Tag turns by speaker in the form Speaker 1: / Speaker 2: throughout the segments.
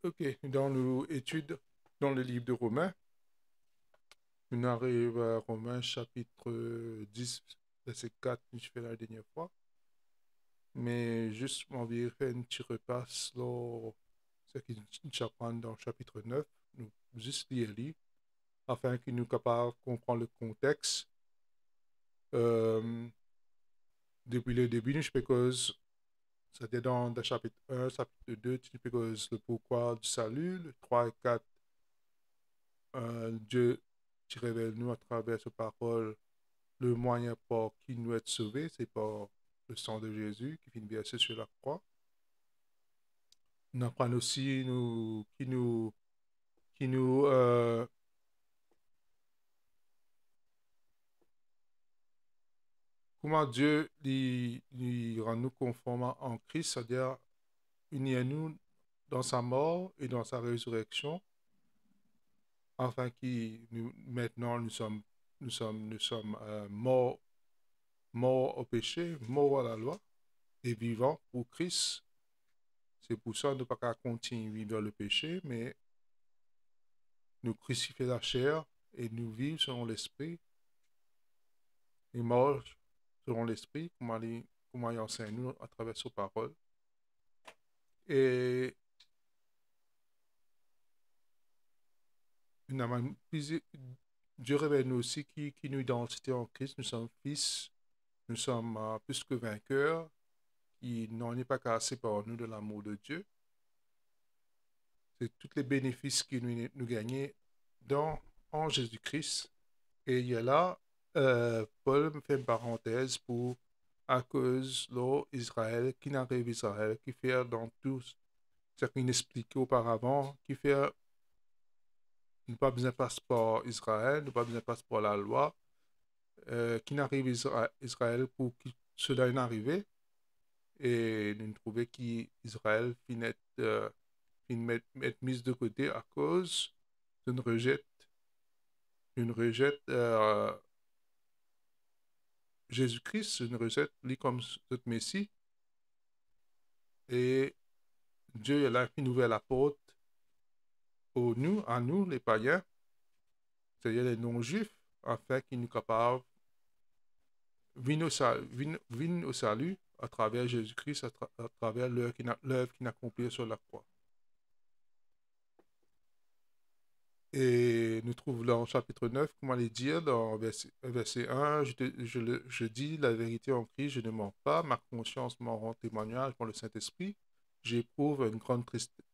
Speaker 1: Ok, dans nos études dans le livre de Romains, on arrive à Romains chapitre 10, verset 4, je fais la dernière fois. Mais juste, on va faire un petit repasse là, ce qui nous apprend dans le chapitre 9, nous juste lire, afin qu'il nous capable de comprendre le contexte. Euh, Depuis le début, je peux cause, c'était dans le chapitre 1, chapitre 2, tu peux cause le pourquoi du salut, le 3 et 4, Dieu qui révèle nous à travers sa parole le moyen par qui nous être sauvés, c'est par le sang de Jésus qui finit versé sur la croix. On apprend aussi qui nous comment Dieu lui rend nous conformes en Christ, c'est-à-dire unis à nous dans sa mort et dans sa résurrection, afin que maintenant nous sommes morts au péché, morts à la loi et vivants pour Christ. C'est pour ça que nous ne pouvons pas continuer dans le péché, mais nous crucifier la chair et nous vivre selon l'esprit et mort selon l'esprit, comment il enseigne nous à travers sa parole. Et Dieu révèle nous aussi qui nous identité en Christ. Nous sommes fils, nous sommes plus que vainqueurs, qui n'en est pas cassé par nous de l'amour de Dieu. C'est tous les bénéfices que nous gagnons en Jésus-Christ. Et il y a là, Paul me fait une parenthèse pour à cause de Israël, qui n'arrive Israël, qui fait dans tout ce qu'il expliquait auparavant, qui fait ne pas besoin de passer par Israël, ne pas besoin de passer par la loi, qui n'arrive Israël pour que cela n'arrive. Et nous trouvons qu'Israël finit être mise de côté à cause d'une rejette Jésus-Christ, une recette lui comme notre Messie. Et Dieu est là qui nous ouvre la porte à nous, les païens, c'est-à-dire les non-juifs, afin qu'ils nous capables viennent au salut à travers Jésus-Christ, à travers l'œuvre qu'il a accomplie sur la croix. Et nous trouvons dans le chapitre 9, comment les dire, dans verset 1, je dis la vérité en Christ, je ne mens pas, ma conscience m'en rend témoignage par le Saint-Esprit, j'éprouve une grande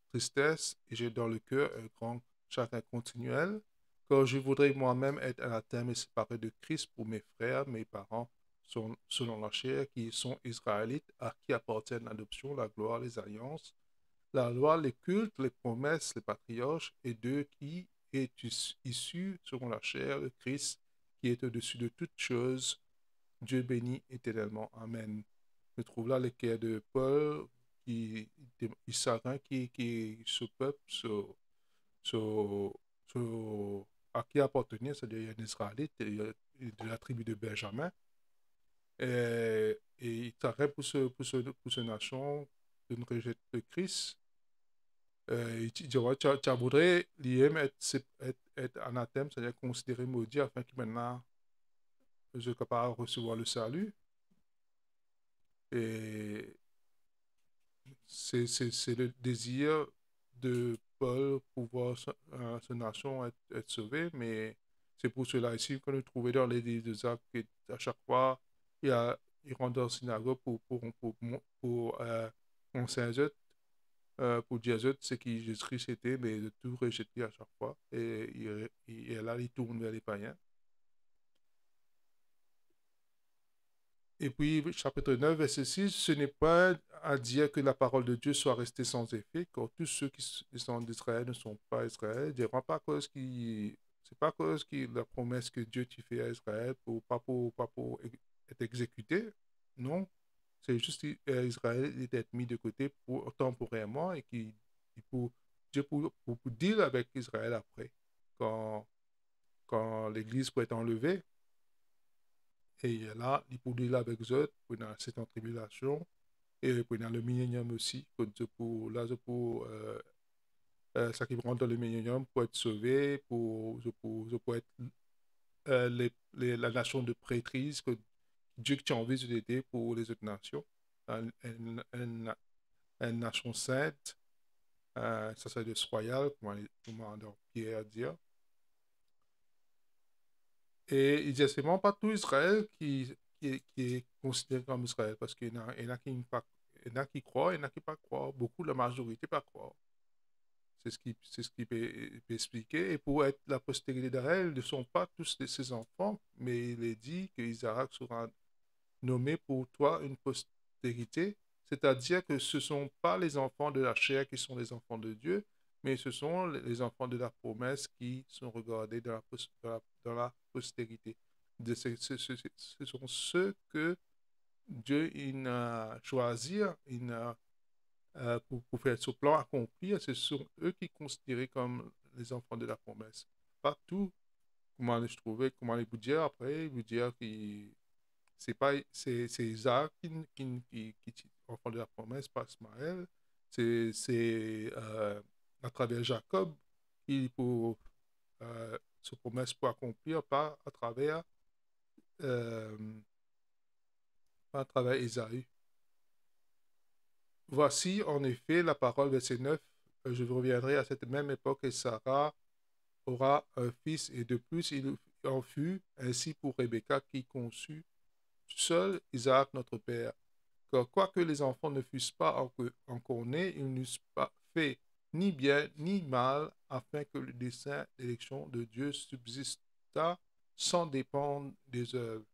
Speaker 1: tristesse et j'ai dans le cœur un grand chagrin continuel, car je voudrais moi-même être anathème et séparé de Christ pour mes frères, mes parents, selon la chair, qui sont israélites, à qui appartiennent l'adoption, la gloire, les alliances, la loi, les cultes, les promesses, les patriarches, et d'eux qui est issu selon la chair, le Christ, qui est au-dessus de toutes choses, Dieu béni éternellement. Amen. Je trouve là le cœur de Paul, il s'arrête qui ce peuple, ce, ce- à qui appartenait, c'est-à-dire un Israélite de la tribu de Benjamin. Et il s'arrête pour ce nation de ne rejeter le Christ. Tu vois, tu voudrais l'IM être anathème, c'est-à-dire considéré maudit afin que maintenant je sois capable de recevoir le salut. Et c'est le désir de Paul pour voir sa nation être sauvée, mais c'est pour cela ici que nous trouvons dans les livres des Actes qu'à chaque fois, il rentre dans la synagogue pour enseigner pour dire ce qui Jésus-Christ était, mais de tout rejeter à chaque fois. Et là, il tourne vers les païens. Et puis, chapitre 9 verset 6, ce n'est pas à dire que la parole de Dieu soit restée sans effet, car tous ceux qui sont d'Israël ne sont pas Israël. Diront pas cause qui, c'est pas cause qui la promesse que Dieu t'y fait à Israël pas pour être exécuté. Non, c'est juste qu'Israël est mis de côté temporairement et qui pour Dieu pour deal avec Israël après, quand, quand l'Église peut être enlevée. Et là, il pour deal avec eux pendant cette tribulation et pendant le millénium aussi, que Dieu pour, là, Dieu pour ça qui rentre dans le millénium pour être sauvé, pour être la nation de prêtrise que Dieu qui a envie d'aider pour les autres nations, une nation sainte, sacerdoce royal, comment Pierre a dit. Et il dit, c'est vraiment pas tout Israël qui est considéré comme Israël, parce qu'il y en a il y en a qui croient, il y en a qui ne pas croient. Beaucoup, la majorité, pas croient. C'est ce qui peut expliquer. Et pour être la postérité d'Israël, ne sont pas tous ses enfants, mais il est dit qu'Isaac sera nommé pour toi une postérité, c'est-à-dire que ce ne sont pas les enfants de la chair qui sont les enfants de Dieu, mais ce sont les enfants de la promesse qui sont regardés dans la postérité. Ce sont ceux que Dieu il a choisi pour faire ce plan accomplir. Ce sont eux qui sont considérés comme les enfants de la promesse. Pas tout, comment je trouvais, comment vous dire après, vous dire que c'est pas c'est Isaac qui enfant de la promesse, pas Ismaël. C'est à travers Jacob qui pour ce promesse pour accomplir, euh, pas à travers Isaïe. Voici en effet la parole, verset 9. Je reviendrai à cette même époque et Sarah aura un fils, et de plus il en fut ainsi pour Rebecca qui conçut seul Isaac notre père. Car quoique les enfants ne fussent pas encore nés, ils n'eussent pas fait ni bien ni mal, afin que le dessein d'élection de Dieu subsistât sans dépendre des œuvres.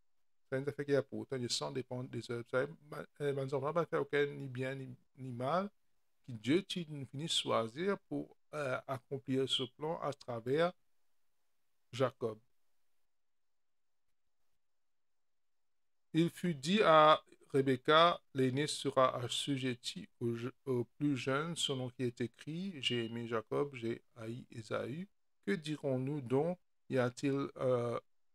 Speaker 1: Ça ne fait qu'il y a pourtant, sans dépendre des œuvres. Ça, les enfants ne fait aucun ni bien ni mal, que Dieu finit choisir pour accomplir ce plan à travers Jacob. Il fut dit à Rebecca, l'aîné sera assujetti au plus jeune, selon qui est écrit, j'ai aimé Jacob, j'ai haï Ésaü. Que dirons-nous donc? Y a-t-il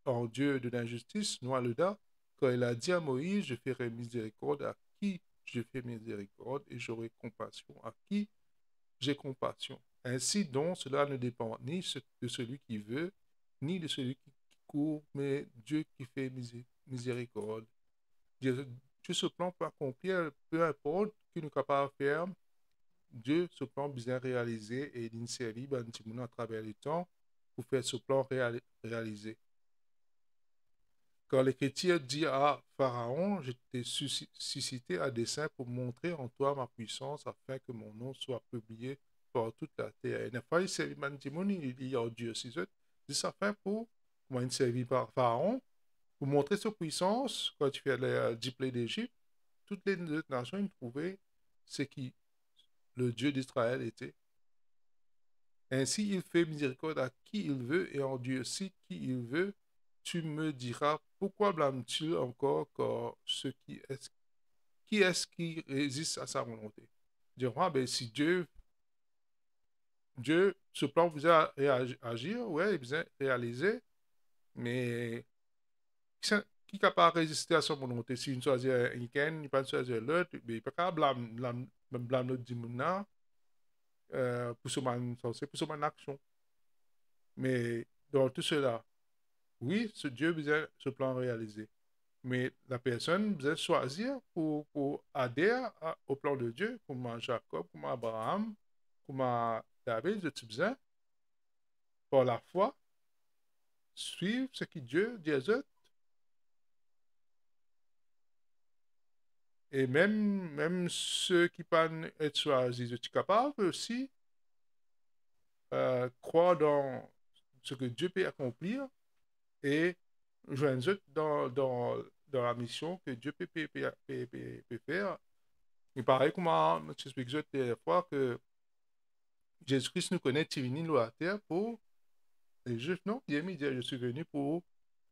Speaker 1: en Dieu de l'injustice? Noaleda, quand il a dit à Moïse, je ferai miséricorde à qui je fais miséricorde et j'aurai compassion à qui j'ai compassion. Ainsi donc, cela ne dépend ni de celui qui veut, ni de celui qui court, mais Dieu qui fait miséricorde. Dieu ce plan peut accomplir, peu importe qui nous capable de faire, Dieu ce plan bien réalisé et l'insérer à travers le temps pour faire ce plan réalisé. Quand l'Écriture dit à Pharaon, je t'ai suscité à dessein pour montrer en toi ma puissance afin que mon nom soit publié par toute la terre. Et n'est-ce pas, il s'est il dit à Dieu, si ça fait pour, comment il s'est par Pharaon, pour montrer sa puissance, quand tu fais les 10 plaies d'Égypte, toutes les autres nations ils trouvaient ce qui le Dieu d'Israël était. Ainsi, il fait miséricorde à qui il veut et endurcit qui il veut. Tu me diras, pourquoi blâmes-tu encore qui est-ce qui résiste à sa volonté? Diront, ben, si Dieu, ce plan vous a agir, ouais, il vous a réalisé, mais qui est capable de résister à son volonté? Si une choisit un week-end, il pas choisir l'autre, mais il ne peut pas blâmer l'autre dimanche pour son action. Mais dans tout cela, oui, ce Dieu besoin ce plan réalisé. Mais la personne besoin choisir pour adhérer au plan de Dieu, comme Jacob, comme Abraham, comme David, de besoin, par la foi, suivre ce que Dieu dit aux autres. Et même ceux qui ne peuvent pas être choisis, sont capables aussi croire dans ce que Dieu peut accomplir et joindre dans la mission que Dieu peut faire. Il paraît, comme je expliqué la fois, que Jésus-Christ nous connaît, il est venu à la terre pour les Juifs, non? Il dit, je suis venu pour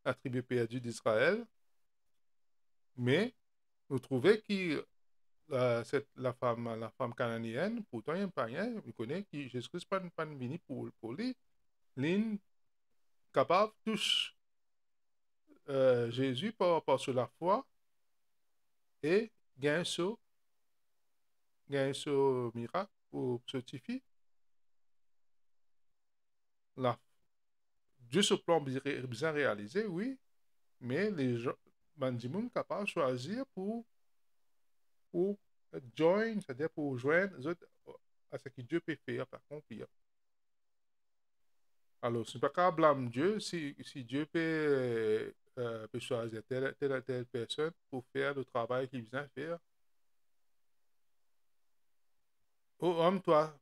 Speaker 1: la tribu perdue d'Israël, mais nous trouvons que la femme cananéenne, pourtant il y a un païen, il connaît que Jésus-Christ n'est pas venu pour lui. Il capable de toucher Jésus par sur la foi et gagne ce miracle pour certifier. la, Dieu se plan bien réalisé, oui, mais les gens, Bandimoun capable de choisir pour join, c'est-à-dire pour joindre les autres à ce que Dieu peut faire, par contre, alors, ce n'est pas qu'à blâmer Dieu si Dieu peut choisir telle personne pour faire le travail qu'il vient faire. Ô homme, toi,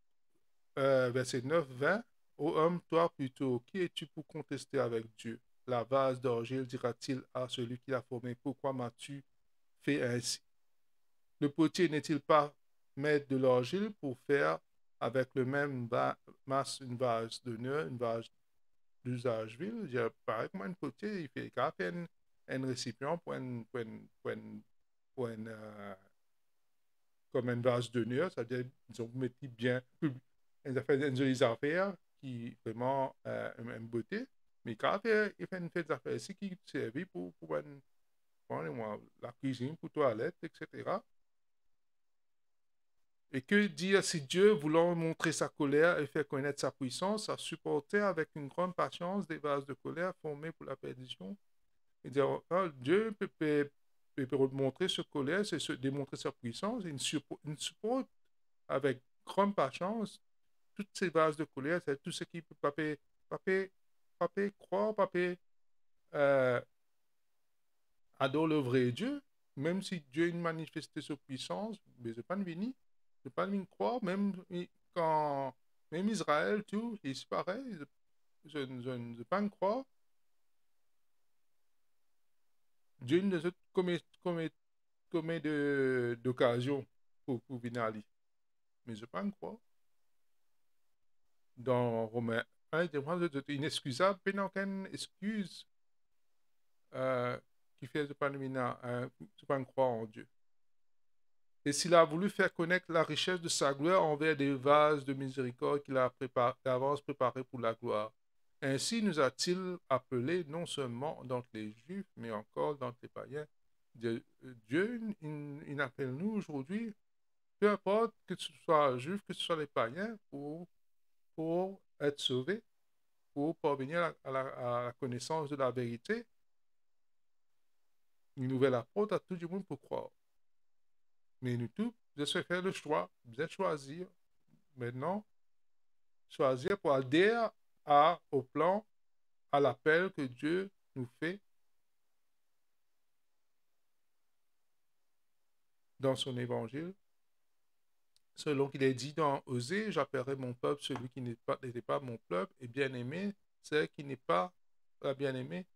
Speaker 1: verset 9, 20, ô homme, toi plutôt, qui es-tu pour contester avec Dieu? La vase d'orgile dira-t-il à celui qui l'a formé, pourquoi m'as-tu fait ainsi? Le potier n'est-il pas maître de l'argile pour faire avec le même masse une vase d'honneur, une vase d'usage vil? Je pareil comme un potier, il fait qu'à faire un récipient comme un vase d'honneur, c'est-à-dire ils ont mis bien, ils ont fait une jolie affaire qui vraiment une beauté, mais quand il fait une fête d'affaires ici qui servait pour la cuisine, pour toilette, etc. Et que dire si Dieu, voulant montrer sa colère et faire connaître sa puissance, a supporté avec une grande patience des vases de colère formés pour la perdition? Et dire, ah, Dieu peut montrer sa colère, c'est démontrer sa puissance, il supporte avec grande patience toutes ces vases de colère, c'est tout ce qui peut croire, euh, adore le vrai Dieu, même si Dieu a manifesté sa puissance, mais je pas venu, je pas venu croire, quand, même Israël, tout, c'est pareil, je pas croire, Dieu nous a commis d'occasion pour venir à lui, mais je pas croire. Dans Romains 1, c'est inexcusable, mais n'a aucune excuse qui fait de pas croire en Dieu. Et s'il a voulu faire connaître la richesse de sa gloire envers des vases de miséricorde qu'il a d'avance préparés pour la gloire. Ainsi nous a-t-il appelés non seulement d'entre les Juifs, mais encore d'entre les païens. Dieu, il appelle nous aujourd'hui, peu importe que ce soit juif, que ce soit les païens, pour être sauvés, pour parvenir à la connaissance de la vérité, une nouvelle apporte à tout le monde pour croire. Mais nous tous, je sais faire le choix, bien choisir, maintenant, choisir pour adhérer au plan, à l'appel que Dieu nous fait dans son évangile. Selon qu'il est dit dans Osée, j'appellerai mon peuple celui qui n'était pas mon peuple, et bien-aimé, c'est qui n'est pas la bien-aimée.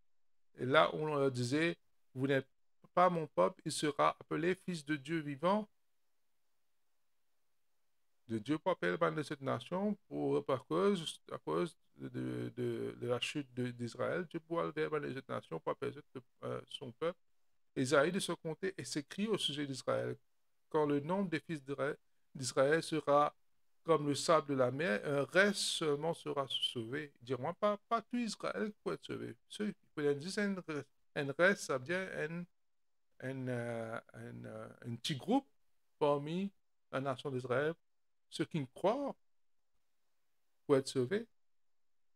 Speaker 1: Et là, on leur disait, vous n'êtes pas mon peuple, il sera appelé fils de Dieu vivant. De Dieu pour appeler de cette nation à cause de la chute d'Israël. Dieu pour appeler de cette nation pour appeler son peuple. Isaïe de son côté et s'écrit au sujet d'Israël. Quand le nombre des fils d'Israël sera comme le sable de la mer, un reste seulement sera sauvé. Ils diront pas tout Israël peut être sauvé. Ceux qui peuvent dire un reste, ça veut dire un petit groupe parmi la nation d'Israël. Ceux qui croient pour être sauvés,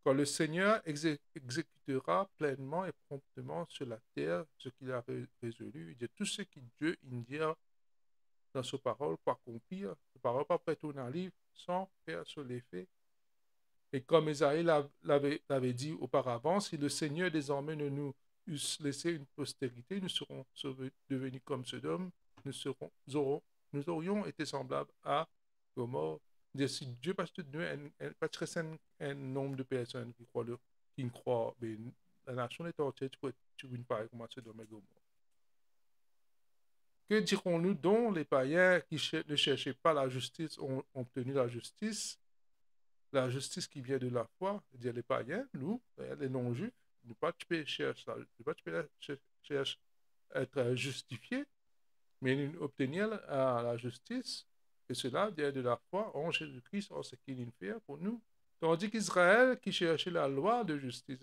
Speaker 1: quand le Seigneur exécutera pleinement et promptement sur la terre ce qu'il a résolu. Il dit tout ce que Dieu indique dans sa parole pour accomplir. La parole pas peut tourner en livre sans faire sur l'effet. Et comme Isaïe l'avait dit auparavant, si le Seigneur désormais ne nous eût laissé une postérité, nous serons devenus comme Sodome, nous aurions été semblables à Gomorrhe. Si Dieu passe de nous un nombre de personnes qui croient, mais la nation est entière, tu peux être une pareille comme Sodome et Gomorrhe. Que dirons-nous donc les païens qui ne cherchaient pas la justice ont obtenu la justice qui vient de la foi, dire les païens, nous, les non-juifs, nous pas chercher à être justifiés, mais nous obtenir la justice, et cela vient de la foi en Jésus-Christ, en ce qu'il fait pour nous. Tandis qu'Israël, qui cherchait la loi de justice,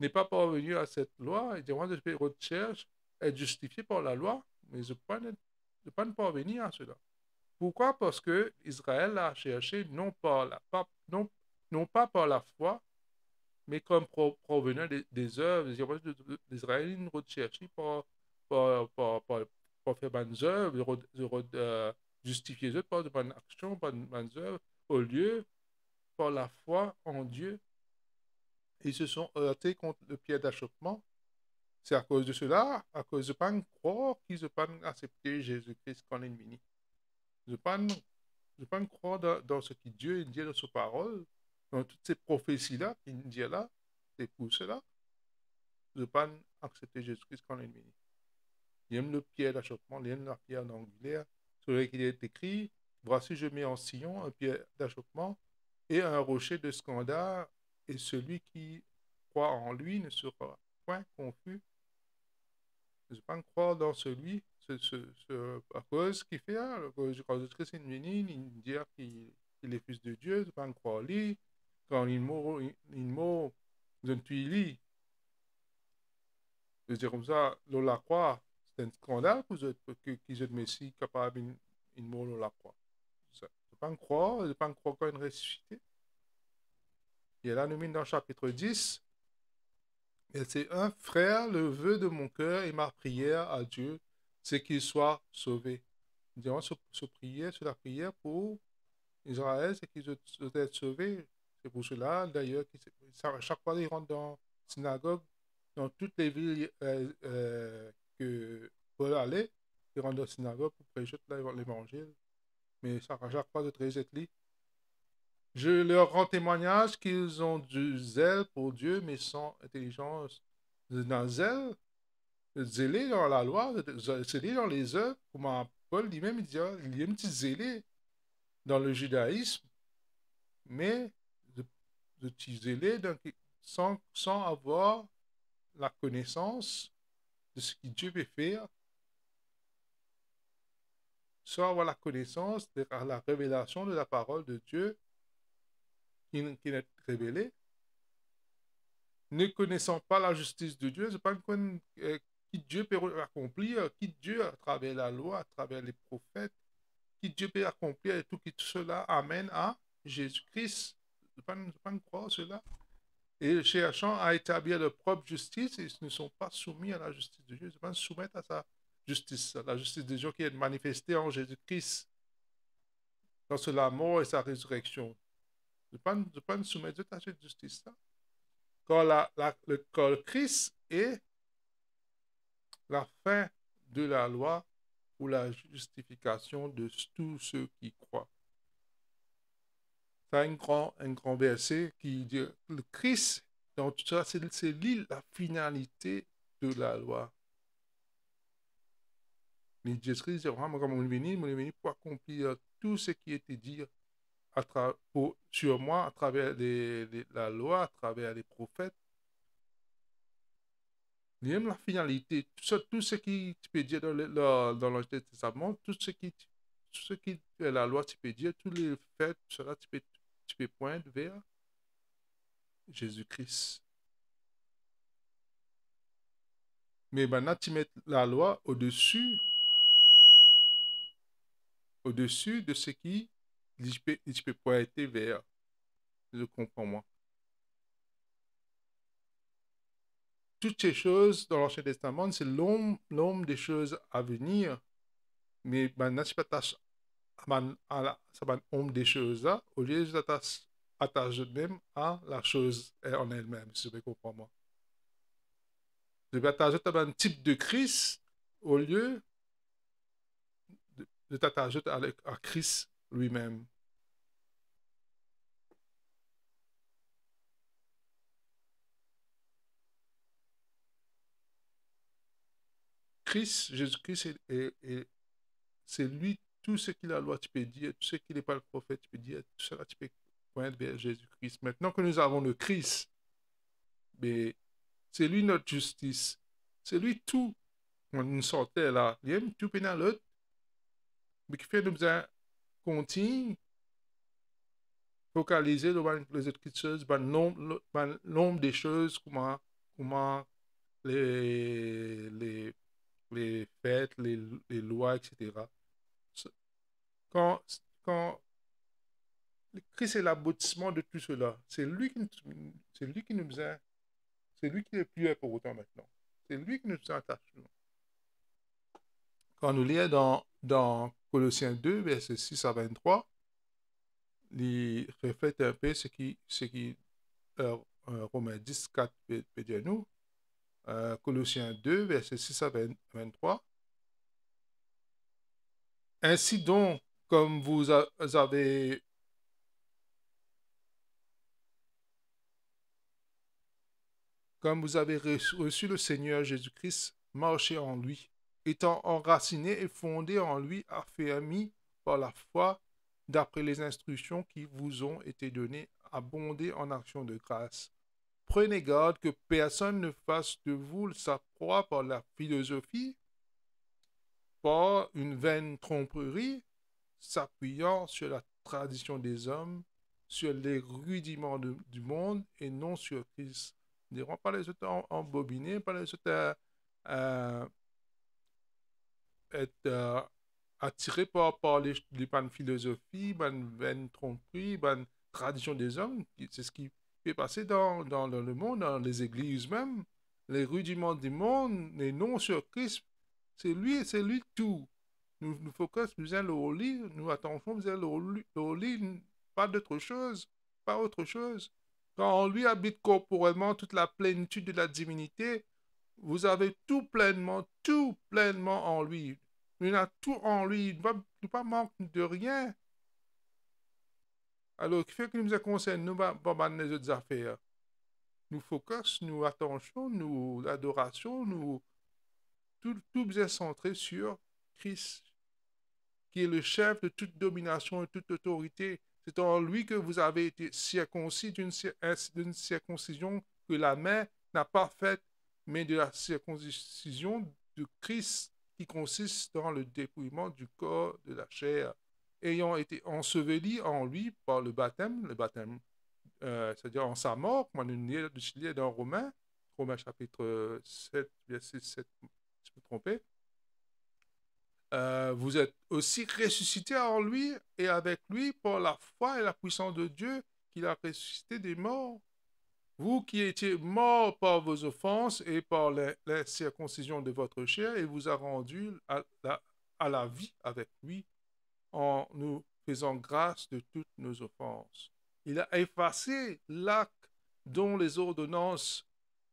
Speaker 1: n'est pas parvenu à cette loi, et demande de recherche être justifié par la loi, mais je ne pas parvenir à cela. Pourquoi? Parce que Israël a cherché non pas par la foi, mais comme provenant des œuvres. Les Israélites recherchaient pour faire bonnes œuvres, justifier eux par de bonnes actions, bonnes œuvres, au lieu par la foi en Dieu. Ils se sont heurtés contre le pied d'achoppement. C'est à cause de cela, à cause de ne pas croire qu'ils ne pas accepter Jésus-Christ comme ennemi. De ne pas croire dans ce que Dieu dit dans sa parole, dans toutes ces prophéties-là qu'il dit là, c'est pour cela, de ne pas accepter Jésus-Christ comme ennemi. Il aime le pierre d'achoppement, il aime la pierre angulaire, sur lequel il est écrit, voici je mets en Sion un pierre d'achoppement et un rocher de scandale, et celui qui croit en lui ne sera point confus. Je ne pas croire dans celui, à cause qu'il fait, à cause quand Jésus-Christ est venu, il dit qu'il est fils de Dieu, je ne pas croire lui. Quand il meurt, je ne suis lui. Je veux dire comme ça, l'on la croix, c'est un scandale qu'ils aient Messie capable de mourir la croix. Je ne pas croire, je ne pas croire qu'il est ressuscité. Et là, nous mettons dans le chapitre 10, verset 1, frère, le vœu de mon cœur et ma prière à Dieu, c'est qu'il soit sauvé. Disons, c'est la prière pour Israël, c'est qu'ils doivent être sauvés. C'est pour cela, d'ailleurs, chaque fois qu'ils rentrent dans la synagogue, dans toutes les villes que Paul allait, ils rentrent dans la synagogue pour prêcher l'évangile. Mais à chaque fois de très étli. Je leur rends témoignage qu'ils ont du zèle pour Dieu, mais sans intelligence. Dans zèle, zélé dans la loi, zélé dans les œuvres, comme Paul lui-même il dit, il y a un petit zélé dans le judaïsme, mais de petit zélé sans avoir la connaissance de ce que Dieu veut faire, sans avoir la connaissance de la révélation de la parole de Dieu qui est révélée, ne connaissant pas la justice de Dieu, je ne sais pas qui Dieu peut accomplir, qui Dieu à travers la loi, à travers les prophètes, qui Dieu peut accomplir et tout cela amène à Jésus-Christ. Je ne peux pas croire cela. Et cherchant à établir leur propre justice, ils ne sont pas soumis à la justice de Dieu, ils ne pas soumettre à sa justice, à la justice de Dieu qui est manifestée en Jésus-Christ, dans la mort et sa résurrection. Je ne pas soumettre à cette justice-là. Quand le Christ est la fin de la loi pour la justification de tous ceux qui croient. C'est un grand verset qui dit le Christ, donc ça, c'est la finalité de la loi. Mais Jésus-Christ, c'est vraiment comme on est venu pour accomplir tout ce qui était dit sur moi à travers la loi, à travers les prophètes. Même la finalité, tout ce qui tu peux dire dans l'Ancien Testament, tout ce qui est la loi, tu peux dire, tous les faits, cela, tu peux pointer vers Jésus-Christ. Mais maintenant, tu mets la loi au-dessus de ce qui tu peux pointer vers. Je comprends, moi. Toutes ces choses dans l'Ancien Testament, c'est l'homme des choses à venir. Mais maintenant, tu peux t'attacher à l'homme des choses-là, au lieu de t'attacher même à la chose en elle-même, si je comprends, moi. Je vais t'attacher à un type de Christ au lieu de t'attacher à Christ lui-même. Jésus-Christ, c'est lui, tout ce qu'il a la loi, tu peux dire, tout ce qu'il n'est pas le prophète, tu peux dire, tout cela, tu peux pointer vers Jésus-Christ. Maintenant que nous avons le Christ, mais c'est lui notre justice. C'est lui tout. Quand nous sortait là, il y a tout pénal l'autre, mais qui fait nous continuer focaliser sur les autres choses, nombre des choses, comment les, les fêtes, les lois, etc. Quand, quand, Christ est l'aboutissement de tout cela. C'est lui qui nous a, c'est lui qui est plus pour autant maintenant. C'est lui qui nous attache. Quand nous lisons dans Colossiens 2, versets 6 à 23, il reflète un peu ce qui Romains 10, 4 peut dire nous. Colossiens 2, versets 6 à 23. Ainsi donc, comme vous avez reçu le Seigneur Jésus-Christ, marchez en lui, étant enraciné et fondé en lui, affermi par la foi, d'après les instructions qui vous ont été données, abondez en actions de grâce. Prenez garde que personne ne fasse de vous sa proie par la philosophie, par une vaine tromperie, s'appuyant sur la tradition des hommes, sur les rudiments du monde et non sur Christ. Ne diront pas les autres embobinés, pas les autres être attirés par les pannes philosophies, pannes vaines tromperies, pannes tradition des hommes. C'est ce qui peut passer dans le monde, dans les églises même. Les rudiments du monde et non sur Christ. C'est lui tout. Nous focus, nous allons le lit, nous attention, nous allons le lit, pas d'autre chose, pas autre chose. Quand en lui habite corporellement toute la plénitude de la divinité, vous avez tout pleinement en lui. Il a tout en lui, il ne pas manque de rien. Alors, qui fait que nous concerne, nous, pas les autres affaires. Nous focus, nous attention, nous adoration, nous, tout bien centré sur Christ, qui est le chef de toute domination et toute autorité. C'est en lui que vous avez été circoncis d'une circoncision que la main n'a pas faite, mais de la circoncision de Christ qui consiste dans le dépouillement du corps de la chair, ayant été enseveli en lui par le baptême, c'est-à-dire en sa mort, comme on est dans Romains chapitre 7, verset 7, si je me trompais. Vous êtes aussi ressuscité en lui et avec lui par la foi et la puissance de Dieu qu'il a ressuscité des morts. Vous qui étiez morts par vos offenses et par l'incirconcision de votre chair, il vous a rendu à la vie avec lui en nous faisant grâce de toutes nos offenses. Il a effacé l'acte dont les ordonnances,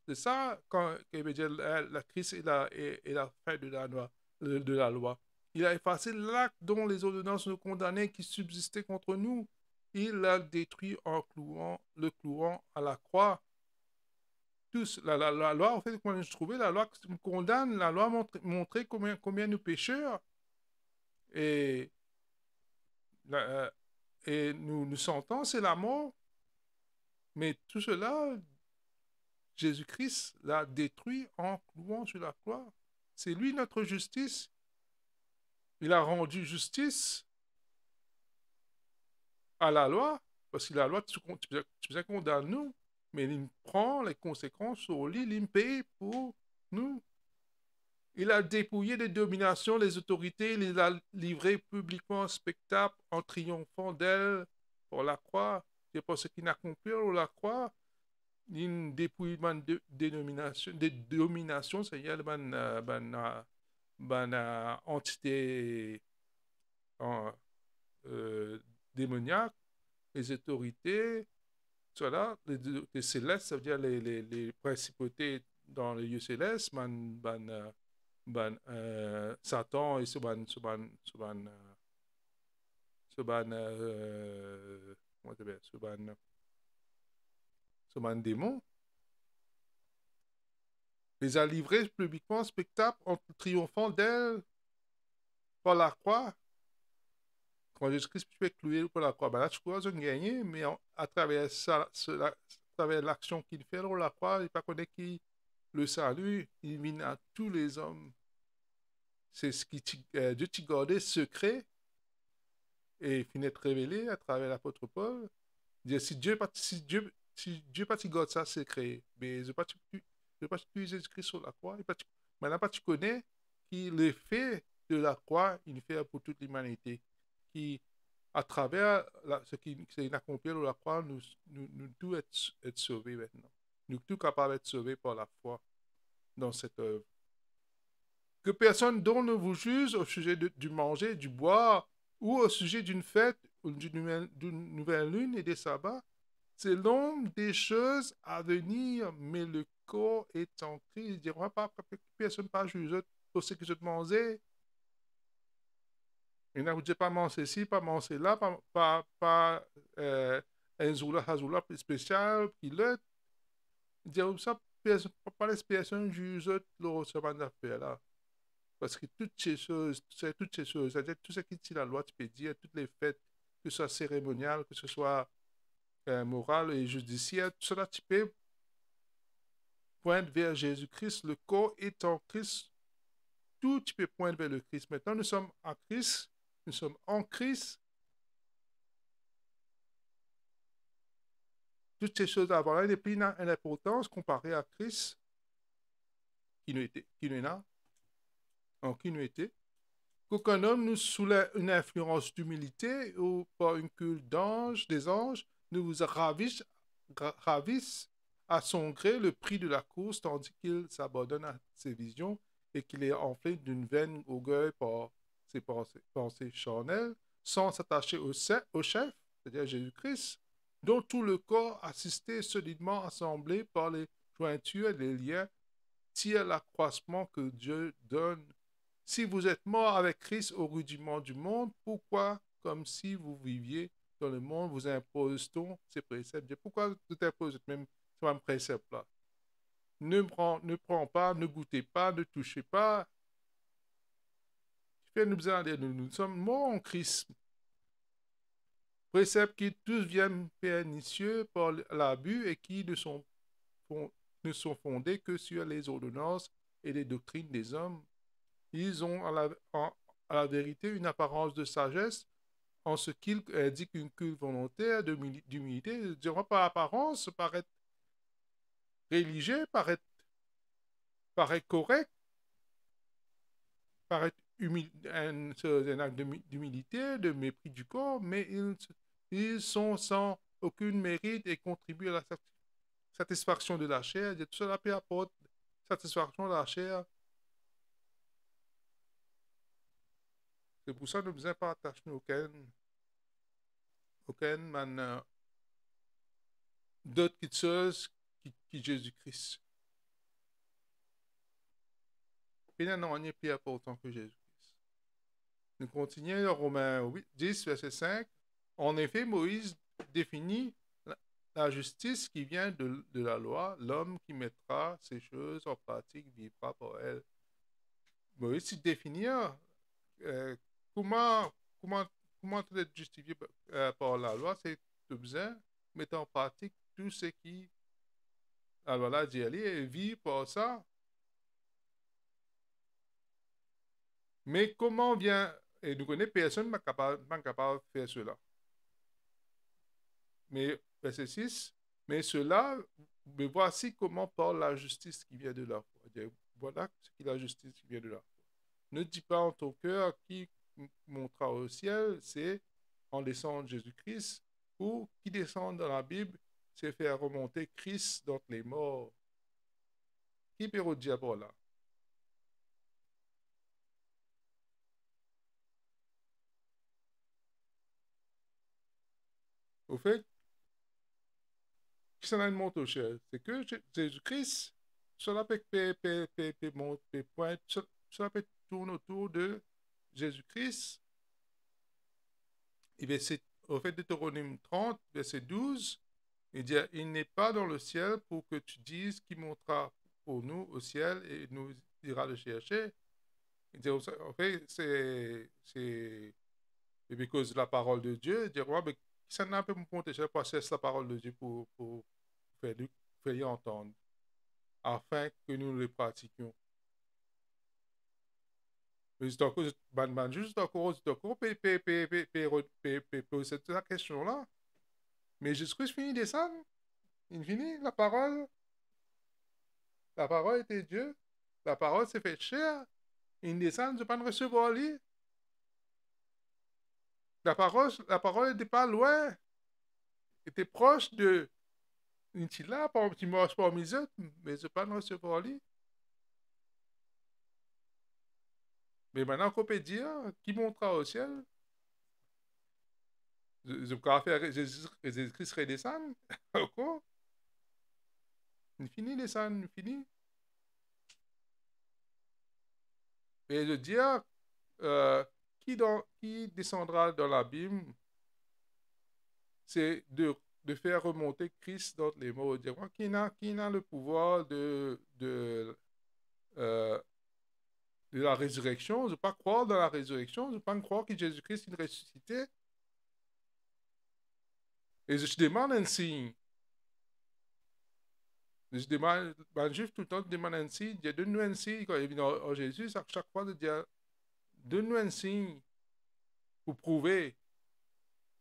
Speaker 1: c'est ça quand la Christ est la fin de la loi. Il a effacé l'acte dont les ordonnances nous condamnaient qui subsistaient contre nous. Il l'a détruit en le clouant à la croix. La loi, en fait, quand je trouvais, la loi nous condamne, la loi montrait combien nous pécheurs et, la, et nous sentons, c'est la mort. Mais tout cela, Jésus-Christ l'a détruit en clouant sur la croix. C'est lui notre justice. Il a rendu justice à la loi, parce que la loi, tu faisais condamner nous, mais il prend les conséquences sur lui, il paye pour nous. Il a dépouillé des dominations, les autorités, il les a livrées publiquement en spectacle, en triomphant d'elles pour la croix. C'est pour ce qu'il accomplit la croix. Il dépouille des dominations, c'est-à-dire entité euh, démoniaque, les autorités, cela, les célestes, ça veut dire les principautés dans les lieux célestes, Satan et démon, les a livrés publiquement en spectacle en triomphant d'elle par la croix. Quand Jésus-Christ peut clouer pour la croix, ben là, tu crois qu'ils ont gagné, mais à travers ça, à travers l'action qu'il fait sur la croix, il ne pas connaît qui le salut, il mine à tous les hommes. C'est ce qui Dieu t'a gardé secret et il finit de révéler à travers l'apôtre Paul. Dire, si Dieu pas garde ça secret, mais je pas tuer Jésus-Christ sur la croix, maintenant pas tu connais qui l'effet de la croix, il fait pour toute l'humanité, qui à travers ce qui s'est accompli à la croix, nous tous être sauvés maintenant. Nous tous capables d'être sauvés par la foi dans cette œuvre. Que personne dont ne vous juge au sujet du manger, du boire, ou au sujet d'une fête, ou d'une nouvelle lune et des sabbats. C'est l'ombre des choses à venir, mais le corps est en Christ. Il dira pas personne pas juge pour ce que je te mangeais. Il n'a pas manger ci, pas manger là, pas un zoula spécial, pilote. Il dira ça, pas les personnes jugent le chemin d'affaires là. Parce que toutes ces choses, c'est-à-dire tout ce qui dit la loi, tu peux dire, toutes les fêtes, que ce soit cérémonial, que ce soit moral et judiciaire, tout cela, tu peux poindre vers Jésus-Christ. Le corps est en Christ. Tout, tu peux poindre vers le Christ. Maintenant, nous sommes en Christ. Nous sommes en Christ. Toutes ces choses avant là, et puis, il a une importance comparée à Christ, qui nous n'a, en qui nous était. Qu'aucun homme nous sous une influence d'humilité ou par une culte des anges, ne vous ravisse à son gré le prix de la course, tandis qu'il s'abandonne à ses visions et qu'il est enflé d'une vaine orgueil par ses pensées charnelles, sans s'attacher au chef, c'est-à-dire Jésus-Christ, dont tout le corps, assisté solidement assemblé par les jointures et les liens, tire l'accroissement que Dieu donne. Si vous êtes mort avec Christ au rudiment du monde, pourquoi, comme si vous viviez dans le monde, vous impose-t-on ces préceptes? Pourquoi vous imposez même ce même précepte-là? Ne prends pas, ne goûtez pas, ne touchez pas. Nous sommes morts en Christ. Préceptes qui tous viennent pernicieux par l'abus et qui ne sont fondés que sur les ordonnances et les doctrines des hommes. Ils ont à la vérité une apparence de sagesse en ce qu'ils indiquent une culte volontaire d'humilité. Je dirais par apparence, paraître religieux, paraître correct, paraître un acte d'humilité, de mépris du corps, mais ils sont sans aucun mérite et contribuent à la satisfaction de la chair. Tout cela peut apporter satisfaction de la chair. C'est pour ça que nous ne devons pas attacher aucune d'autres choses qui Jésus-Christ. Il n'y a rien de plus important que Jésus-Christ. Nous continuons dans Romains 10, verset 5. En effet, Moïse définit la justice qui vient de la loi. L'homme qui mettra ces choses en pratique vivra par elle. Moïse définit comment être justifié par la loi. C'est de besoin mettre en pratique tout ce qui la loi dit aller et vivre par ça. Mais comment vient, et nous connaissons personne qui n'est capable de faire cela. Mais verset 6, mais cela, mais voici comment parle la justice qui vient de la foi. Voilà ce qui est la justice qui vient de la foi. Ne dis pas en ton cœur qui montera au ciel, c'est en descendant Jésus-Christ, ou qui descend dans la Bible, c'est faire remonter Christ d'entre les morts. Qui peut redire par là? Au fait, qui s'en a une montre au ciel? C'est que Jésus-Christ, cela peut tourner autour de Jésus-Christ. Et au fait, Deutéronome 30, verset 12, il dit, il n'est pas dans le ciel pour que tu dises qui montera pour nous au ciel et nous ira le chercher. Il dit, en fait, c'est parce que la parole de Dieu, il dit, ouais, mais ça n'a pas me protéger parce que c'est la parole de Dieu pour faire y entendre, afin que nous le pratiquions. Mais juste encore, poser cette question-là. Mais Jésus-Christ finit descendre. Il finit la parole. La parole était Dieu. La parole s'est fait chair. Il descend, je ne peux pas recevoir lui. La parole n'était pas loin, était proche de Nitila, par petit marche parmi les autres, mais je pas de recevoir lui. Mais maintenant qu'on peut dire, qui montera au ciel, je peux faire Jésus-Christ redescendre, quoi? Il finit descendre, il finit. Et je dis, euh, qui descendra dans l'abîme, c'est de faire remonter Christ dans les morts. Dire, qui n'a le pouvoir euh, de la résurrection? Je ne pas croire dans la résurrection, je ne pas croire que Jésus-Christ est ressuscité. Et je demande un signe. Je demande, ben, juif tout le temps, je demande un signe. Dieu, donne-nous un signe. Quand il vient en Jésus, à chaque fois, de dire, donne-nous un signe pour prouver.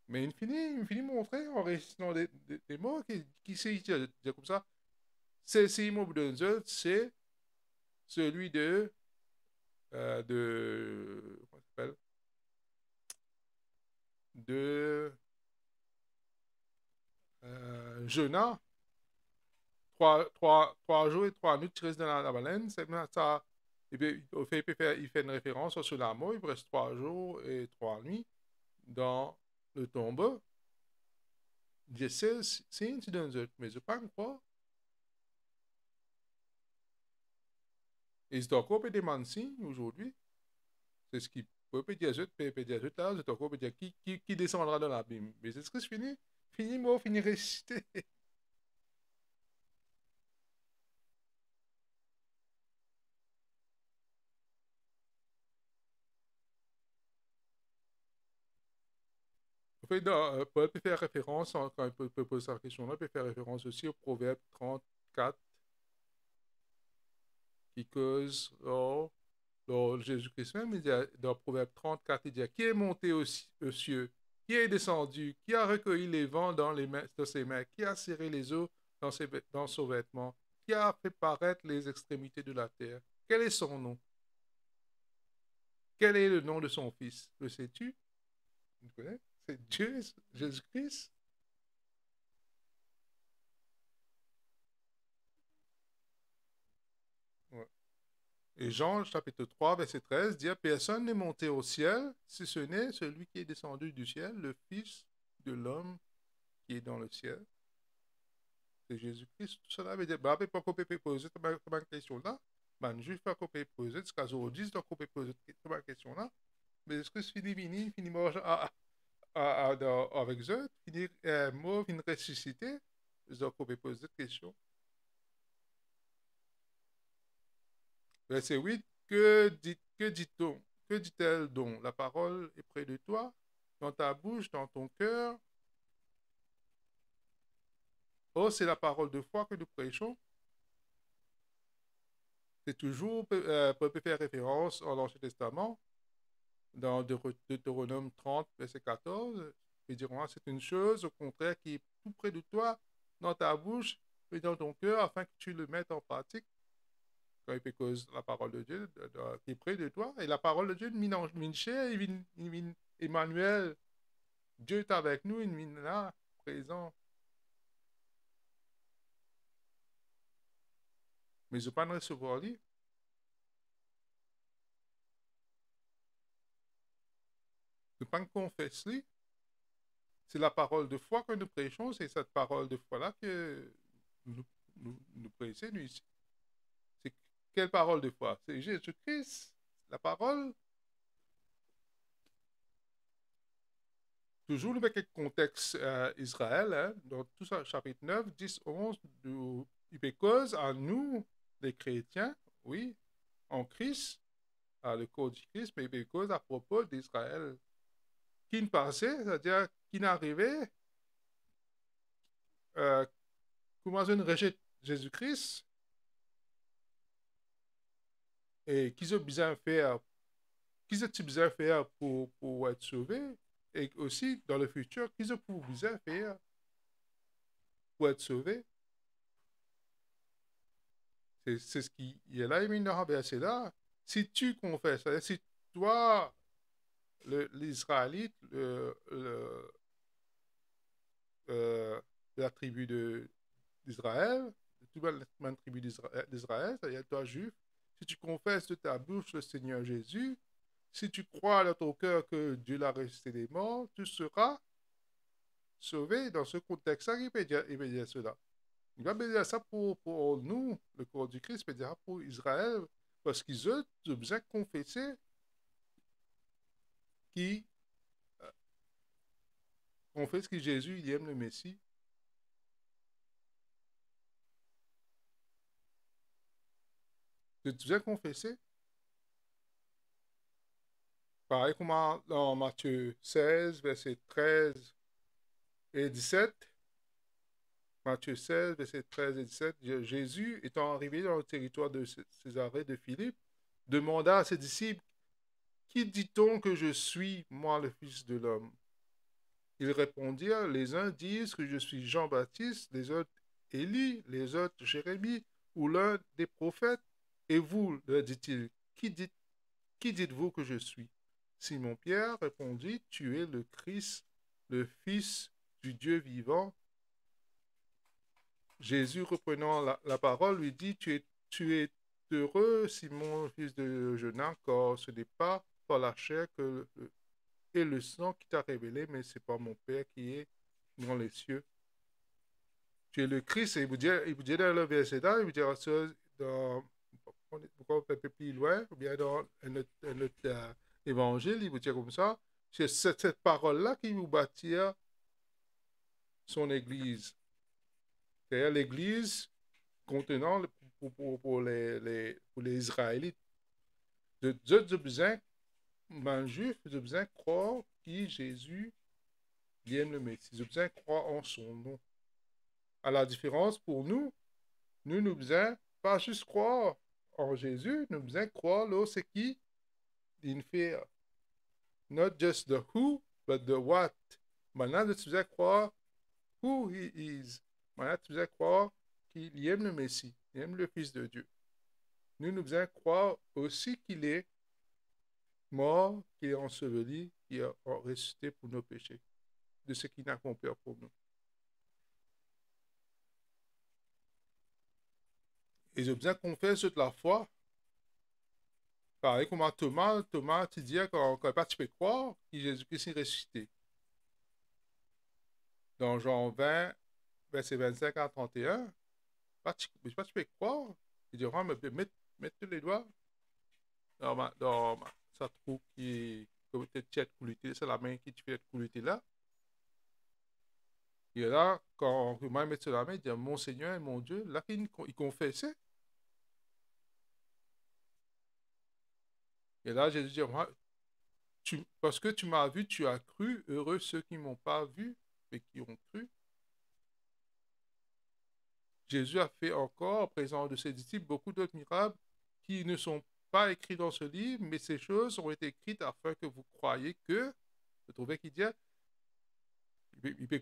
Speaker 1: Mais il finit montrer en récitant des mots qui sait dire comme ça. C'est Simon Boudenzel, c'est celui comment ça s'appelle? De Jonah. Trois jours et 3 nuits, tu restes dans la baleine. C'est ça. Et puis, il fait une référence sur la mort. Il reste 3 jours et 3 nuits dans le tombeau. Je sais, c'est une incident, mais je ne pense pas. Et c'est encore des mansignes aujourd'hui. C'est ce qui peut dire là, c'est encore dire qui descendra dans l'abîme. Mais c'est ce que je finis. Fini mot, fini récité. En fait, Paul peut faire référence, quand il peut poser cette question-là, il peut faire référence aussi au Proverbe 34 qui cause, Jésus-Christ même, il dit, dans Proverbe 34, il dit, qui est monté aux cieux, qui est descendu, qui a recueilli les vents dans ses mains, qui a serré les eaux dans son vêtement, qui a fait paraître les extrémités de la terre. Quel est son nom? Quel est le nom de son fils? Le sais-tu? Tu connais? C'est Dieu, Jésus-Christ. Ouais. Et Jean, chapitre 3 verset 13, dit, personne n'est monté au ciel, si ce n'est celui qui est descendu du ciel, le Fils de l'homme qui est dans le ciel. C'est Jésus-Christ. Tout cela veut dire, bah, pas qu'on peut poser cette question-là. Man, juste pas qu'on peut poser, ce cas aujourd'hui, donc on peut poser cette question-là. Mais est-ce que c'est fini mort avec eux, finir mort, finir ressuscité? Donc on peut poser cette question. Verset 8, que dit-elle donc? La parole est près de toi, dans ta bouche, dans ton cœur. Oh, c'est la parole de foi que nous prêchons. C'est toujours, peut faire référence à l'Ancien Testament, dans Deutéronome 30, verset 14. Ils diront, c'est une chose, au contraire, qui est tout près de toi, dans ta bouche et dans ton cœur, afin que tu le mettes en pratique. Quand il cause la parole de Dieu qui est près de toi. Et la parole de Dieu, Emmanuel, Dieu est avec nous, il est là, présent. Mais je ne pas recevoir lui. Je ne pas confesse lui. C'est la parole de foi que nous prêchons, c'est cette parole de foi-là que nous prêchons, nous, ici. C'est quelle parole de foi? C'est Jésus-Christ, la parole. Toujours avec le contexte Israël, hein, dans tout ça, chapitre 9, 10, 11, il cause à nous, les chrétiens, oui, en Christ, à le corps du Christ, mais il cause à propos d'Israël. Qui ne passait, c'est-à-dire qui n'arrivait, euh, comment on rejette Jésus-Christ, et qu'ils ont besoin de faire, qu'ils ont besoin de faire pour être sauvés, et aussi dans le futur, qu'ils ont besoin de faire pour être sauvés. C'est ce qui est là, il y a là. Si tu confesses, si toi, l'Israélite, euh, la tribu d'Israël, toute la tribu d'Israël, c'est-à-dire toi juif, si tu confesses de ta bouche le Seigneur Jésus, si tu crois dans ton cœur que Dieu l'a ressuscité des morts, tu seras sauvé. Dans ce contexte-là, il peut dire cela. Il va dire ça pour nous, le corps du Christ, il peut dire pour Israël, parce qu'ils ont besoin de confesser qui confesse que Jésus, il aime le Messie. Tu as besoin de confesser. Pareil comme dans Matthieu 16, versets 13 et 17. Matthieu 16, versets 13 et 17. Jésus, étant arrivé dans le territoire de Césarée de Philippe, demanda à ses disciples, qui dit-on que je suis, moi, le Fils de l'homme? Ils répondirent, les uns disent que je suis Jean-Baptiste, les autres Élie, les autres Jérémie, ou l'un des prophètes. Et vous, leur dit-il, qui dites-vous que je suis? Simon-Pierre répondit, tu es le Christ, le Fils du Dieu vivant. Jésus, reprenant la parole, lui dit, tu es heureux, Simon, fils de Jonas, car ce n'est pas par la chair et le sang qui t'a révélé, mais c'est par mon Père qui est dans les cieux. Tu es le Christ, et il vous dit dans le verset là, il vous dira ça dans, pourquoi un peu plus loin, ou bien dans un autre évangile, il vous dit comme ça, c'est cette parole-là qui vous bâtir son Église. C'est-à-dire l'Église contenant pour les Israélites. De besoin, un juif, de besoin croire que Jésus aime le Messie. De besoin croire en son nom. À la différence pour nous, nous besoin pas juste croire en Jésus, nous besoin croire là, c'est qui il fait. Not just the who, but the what. Maintenant, tu besoin croire who he is. Maintenant, tu besoin croire qu'il aime le Messie, il aime le Fils de Dieu. Nous devons croire aussi qu'il est mort, qu'il est enseveli, qu'il est ressuscité pour nos péchés, de ce qu'il a accompli pour nous. Et je besoin qu'on fasse toute la foi. Pareil comme Thomas, tu dis quand tu peux croire que Jésus-Christ est ressuscité. Dans Jean 20, verset 25 à 31, tu peux croire. Il dit, mettre les doigts dans sa trou qui peut-être tu as coulité, c'est la main qui tu fais coulité là. Et là, quand Romain met sur la main, il dit, mon Seigneur et mon Dieu, là, il confessait. Et là, Jésus dit, parce que tu m'as vu, tu as cru, heureux ceux qui ne m'ont pas vu, mais qui ont cru. Jésus a fait encore, en présence de ses disciples, beaucoup d'autres miracles qui ne sont pas écrits dans ce livre, mais ces choses ont été écrites afin que vous croyiez que, vous trouvez qu'il dit, il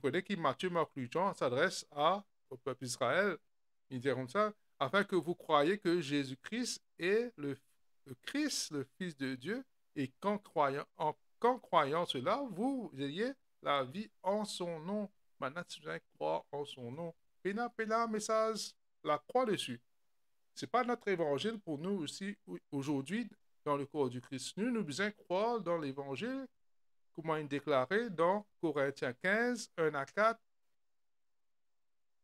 Speaker 1: connaît que Matthieu, Marc, Luc, Jean s'adresse au peuple d'Israël. Il dit comme ça, afin que vous croyiez que Jésus-Christ est le Christ, le Fils de Dieu, et qu'en croyant cela, vous ayez la vie en son nom. Maintenant, tu viens croire en son nom. Pena, message, la croix dessus. Ce n'est pas notre évangile pour nous aussi aujourd'hui dans le corps du Christ. Nous devons croire dans l'évangile, comment il est déclaré dans Corinthiens 15, 1 à 4.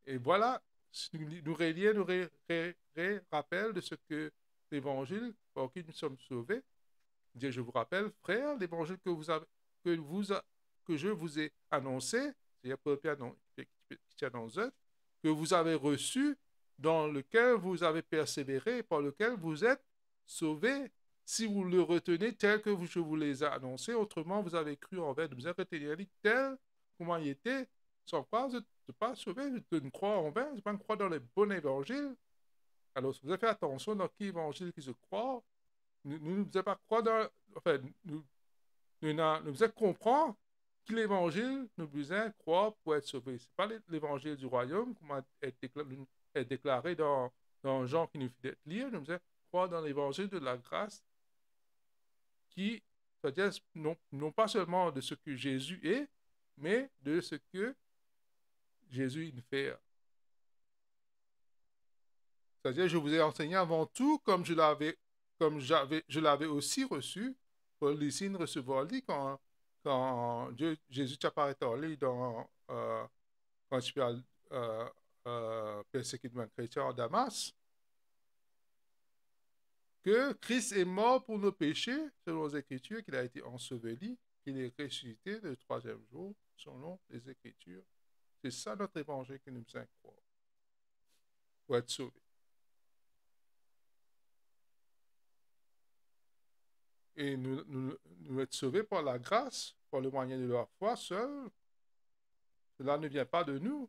Speaker 1: Et voilà, nous rappelle de ce que l'évangile par qui nous sommes sauvés. Je vous rappelle, frères, l'évangile que je vous ai annoncé, c'est-à-dire qui annonce, que vous avez reçu, dans lequel vous avez persévéré, par lequel vous êtes sauvés, si vous le retenez tel que je vous les ai annoncés. Autrement, vous avez cru en vain. Vous avez retenu tel comment il était, sans croire, vous n'êtes pas sauvé, de ne croire en vain, de ne pas croire dans le bon évangile. Alors, si vous avez fait attention dans qui évangile qui se croit, nous ne devons pas croire dans. Enfin, nous devons comprendre que l'évangile, nous devons croire pour être sauvés. Ce n'est pas l'évangile du royaume, comme est déclaré dans Jean qui nous fait lire. Nous devons croire dans l'évangile de la grâce qui c'est-à-dire non pas seulement de ce que Jésus est, mais de ce que Jésus il fait. C'est-à-dire, je vous ai enseigné avant tout je l'avais aussi reçu. Paul ici recevoir lui quand Jésus t'apparaît à lui quand tu as persécuté un chrétien en Damas, que Christ est mort pour nos péchés, selon les Écritures, qu'il a été enseveli, qu'il est ressuscité le troisième jour, selon les Écritures. C'est ça notre évangile que nous devons croire pour être sauvés. Et nous être sauvés par la grâce, par le moyen de la foi seul. Cela ne vient pas de nous.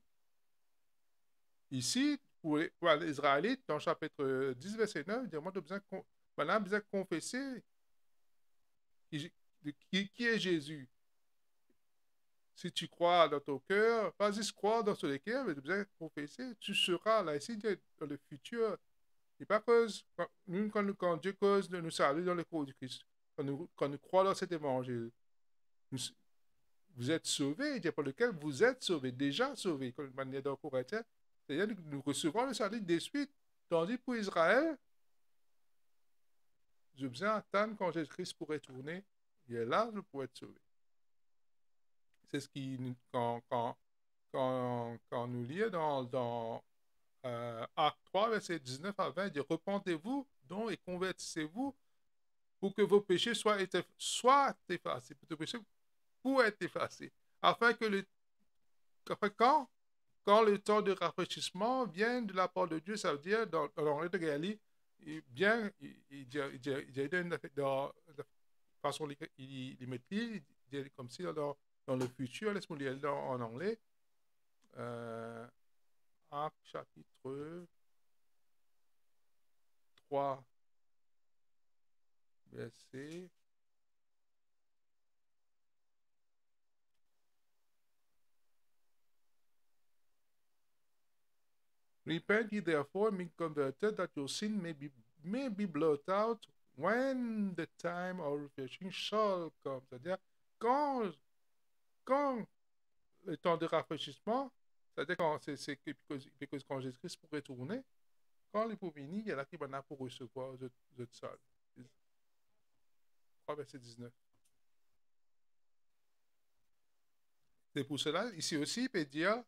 Speaker 1: Ici, pour les Israélites, dans le chapitre 10, verset 9, il dit, moi, maintenant, besoin de confesser qui est Jésus. Si tu crois dans ton cœur, pas juste croire dans ton cœur, mais tu as besoin de confesser, tu seras là, ici, dans le futur. Et pas cause, quand Dieu cause de nous saluer dans le corps du Christ, quand nous croyons dans cet évangile, vous êtes sauvés, il pour lequel vous êtes sauvés, déjà sauvés, comme manière dans Corinthiens. C'est-à-dire que nous recevons le salut de suite. Tandis pour Israël, je besoin attendre quand Jésus-Christ pourrait tourner. Il est là, je pourrais être sauvé. C'est ce qui, quand nous lisons dans Acte 3, verset 19 à 20, il dit repentez-vous donc et convertissez-vous pour que vos péchés soient effacés, pour que vos péchés pour être effacés, afin que quand le temps de rafraîchissement vient de la part de Dieu, ça veut dire dans l'anglais de Galilée, bien, il dit dans la façon il maîtrise, il dit comme si dans le futur, laisse-moi lire en anglais, Acte chapitre 3, verset. Repent ye therefore and be converted, that your sin may be blotted out when the time of refreshing shall come. C'est-à-dire, quand le temps de rafraîchissement, c'est-à-dire quand quand Jésus-Christ pourrait tourner, quand il peut venir, il y a là qui va pour recevoir le sol. 3 verset 19. C'est pour cela, ici aussi, il peut dire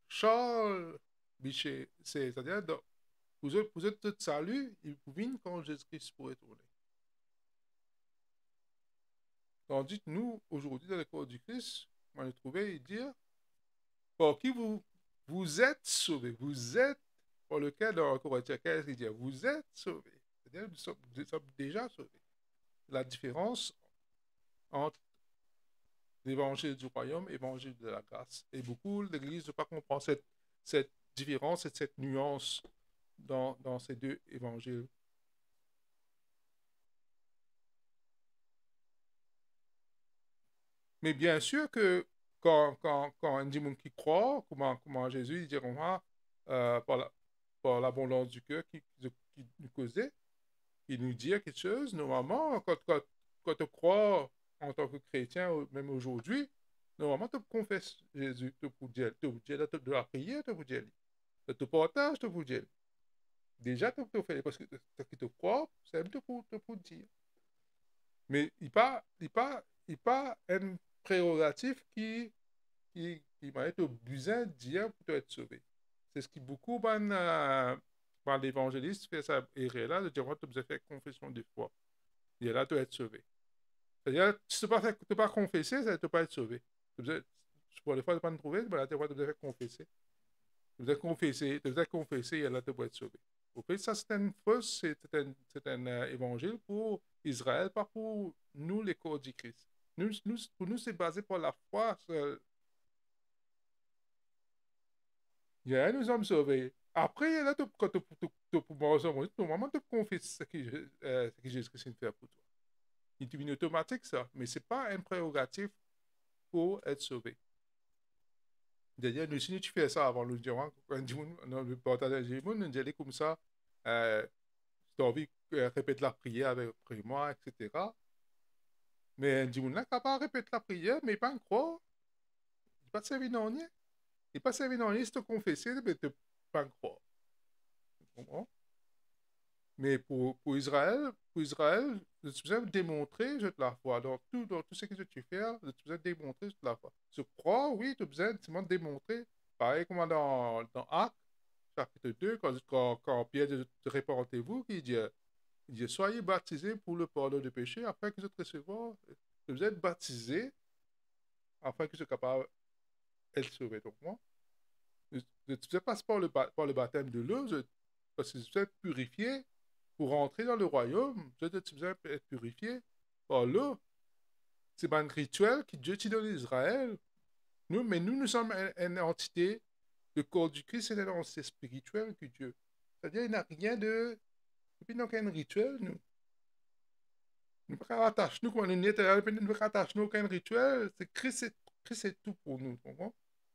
Speaker 1: Charles Bichet, c'est-à-dire vous êtes tout salut, il peut venir quand Jésus-Christ pourrait tourner. Tandis que nous, aujourd'hui, dans le corps du Christ, on a trouvé et dire pour qui vous êtes sauvés, vous êtes, pour lequel dans le Corinthiens 15, il dit vous êtes sauvés. C'est-à-dire nous sommes déjà sauvés. La différence entre l'évangile du royaume et l'évangile de la grâce. Et beaucoup, l'Église ne pas comprendre cette différence et cette nuance dans ces deux évangiles. Mais bien sûr que quand on dit qui croit, comment Jésus il dira par l'abondance du cœur qui nous causait, il nous dit quelque chose. Normalement, quand tu crois en tant que chrétien, même aujourd'hui, normalement, tu confesses Jésus, tu peux dire de la prière, tu peux dire, tu partages, tu peux dire. Déjà, tu peux faire, parce que tu te crois, c'est un peu pour dire. Mais il n'y a pas une prérogative qui m'a été besoin de dire pour être sauvé. C'est ce qui beaucoup par l'évangéliste fait ça erreur là, de dire moi tu as besoin de faire confession de foi. Et là tu dois être sauvé. C'est-à-dire si tu ne pas confesser, ça ne peut pas être sauvé. Pour les fois de ne pas nous trouver, ben là tu dois faire confesser. Tu dois confesser et là tu dois être sauvé. Au fait, ça c'est une fausse, c'est un évangile pour Israël, pas pour nous les corps du Christ. Pour nous, c'est basé par la foi seule. Nous sommes sauvés. Après, là, quand tu mourir, normalement, tu confesses ce que Jésus-Christ fait pour toi. C'est une automatique, ça. Mais ce n'est pas un prérogatif pour être sauvé. D'ailleurs, si tu fais ça avant le diamant, quand le partage de nous dit comme ça, tu as envie de répéter la prière après moi, etc. Mais du monde là, capable répéter la prière, mais pas croire. Il pas servi dans rien. Il pas servi dans rien, si te confesser, mais te pas croire. Tu comprends? Mais pour Israël, je suis besoin de démontrer, je te la foi. Dans tout ce que tu fais, je suis besoin de démontrer, je te la foi. Je crois, oui, tu as besoin de démontrer. Pareil comme dans Actes, chapitre 2, quand Pierre dit répentez-vous, il dit soyez baptisés pour le pardon des péchés, afin que vous recevoir. Vous êtes baptisés, afin que vous soyez capable d'être sauvés. Donc, moi, je ne passe par le baptême de l'eau, parce que vous êtes purifiés pour rentrer dans le royaume. Vous êtes être purifiés par l'eau. C'est pas un rituel que Dieu t'a donné à Israël. Nous sommes une entité. Le corps du Christ, c'est une entité spirituelle que Dieu. C'est-à-dire, il n'y a rien de. Et puis, donc, un rituel, nous. Nous ne pouvons pas rattacher nous, comme nous n'y étions, nous ne pouvons pas rattacher nous aucun rituel. Christ, c'est tout pour nous.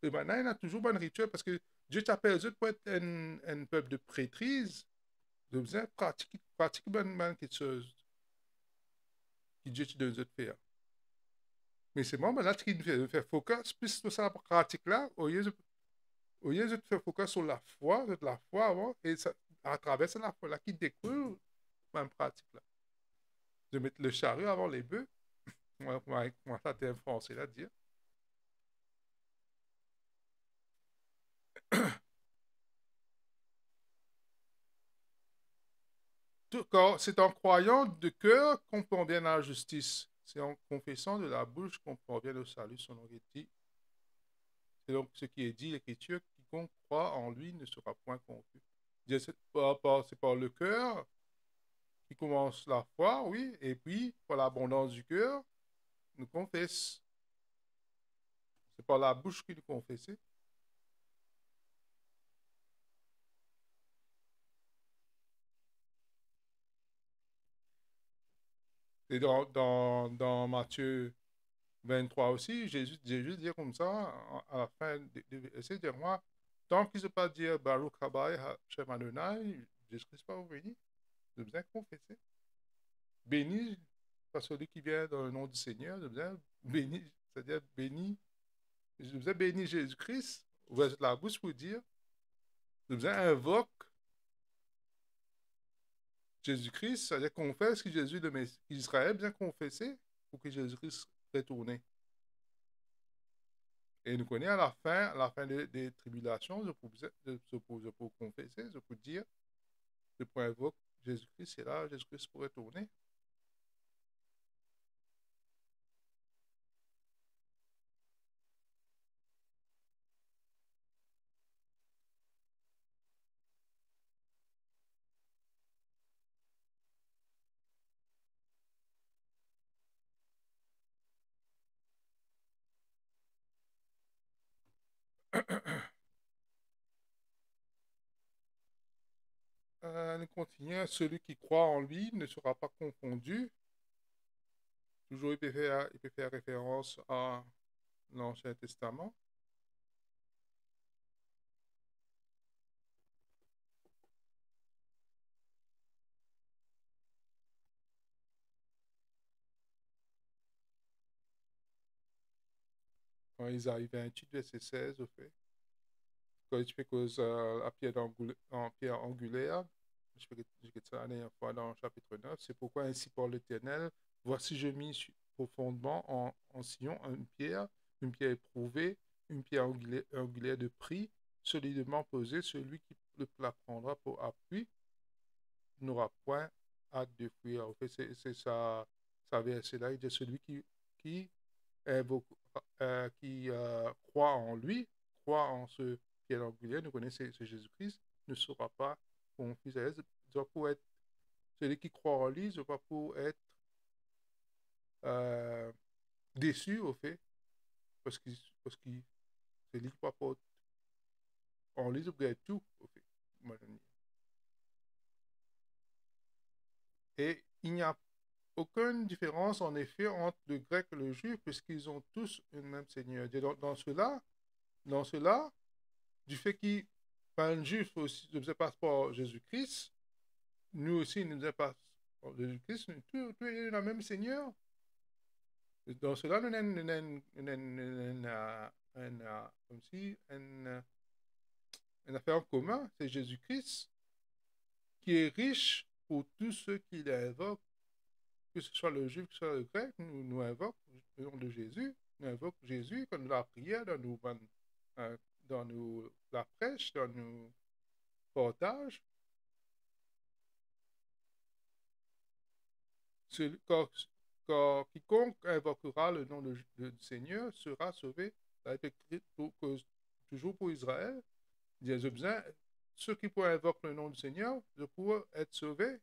Speaker 1: Et maintenant, il y a toujours un rituel parce que Dieu t'appelle pour être un peuple de prêtrise. De besoin pratiquer quelque chose que Dieu te donne de faire. Mais c'est moi, là, qui me fait focus plus sur cette pratique-là, au lieu de faire focus sur la foi avant, et ça, à travers la foi-là, qui découle ma pratique-là. De mettre le chariot avant les bœufs, moi ça t'est français là, dire. C'est en croyant de cœur qu'on parvient à la justice. C'est en confessant de la bouche qu'on parvient au salut, selon dit. C'est donc ce qui est dit, l'Écriture, quiconque croit en lui ne sera point confus. C'est par le cœur qui commence la foi, oui, et puis par l'abondance du cœur, nous confesse. C'est par la bouche qu'il nous confesse. Et dans Matthieu 23 aussi, Jésus dit comme ça, à la fin, essaie de dire, moi, tant qu'il ne se pas dire Baruch Habai Hashem Adonai, Jésus-Christ pas venu, je besoin confesser. Béni par celui qui vient dans le nom du Seigneur, je besoin béni, c'est-à-dire béni, je besoin béni Jésus-Christ, ouvrir la bouche pour dire, je besoin invoque Jésus-Christ, c'est-à-dire confesse que Jésus de Israël bien confessé pour que Jésus-Christ retourne. Et nous connaissons à la fin des tribulations, je peux confesser, je peux dire, je peux invoquer Jésus-Christ, et là, Jésus-Christ pourrait tourner. Nous continuons. Celui qui croit en lui ne sera pas confondu. Toujours, il peut faire référence à l'Ancien Testament. Quand Isaïe 28, verset 16, au fait. Quand il fait cause à en pierre angulaire, je fais ça la dernière fois dans le chapitre 9, c'est pourquoi ainsi parle l'Éternel, voici je mis profondément en Sion une pierre éprouvée, une pierre angulaire de prix, solidement posée, celui qui la prendra pour appui n'aura point hâte de fuir. En fait, c'est ça verset-là, il dit celui qui, invoque, croit en lui, croit en ce pierre angulaire, nous connaissons ce Jésus-Christ, ne sera pas confus. Doit pour être, celui qui croit en lui, ne pas pour être euh, déçu, au fait, parce que c'est lui qui porte en lui, il être tout, au fait. Et il n'y a aucune différence, en effet, entre le grec et le juif, puisqu'ils ont tous un même Seigneur. Dans cela, du fait qu'il un juif aussi ne faisait pas par Jésus-Christ, nous aussi, nous ne faisons pas par Jésus-Christ, tout est le même Seigneur. Dans cela, nous avons comme si, une affaire en commun, c'est Jésus-Christ qui est riche pour tous ceux qui l'invoquent, que ce soit le juif, que ce soit le grec, nous invoquons le nom de Jésus, nous invoquons Jésus quand nous la prière, dans nous, la prêche, dans nos partages. Car quiconque invoquera le nom du Seigneur sera sauvé. Ça a été écrit toujours pour Israël. J'ai besoin, ceux qui pourraient invoquer le nom du Seigneur, je pourrais être sauvés.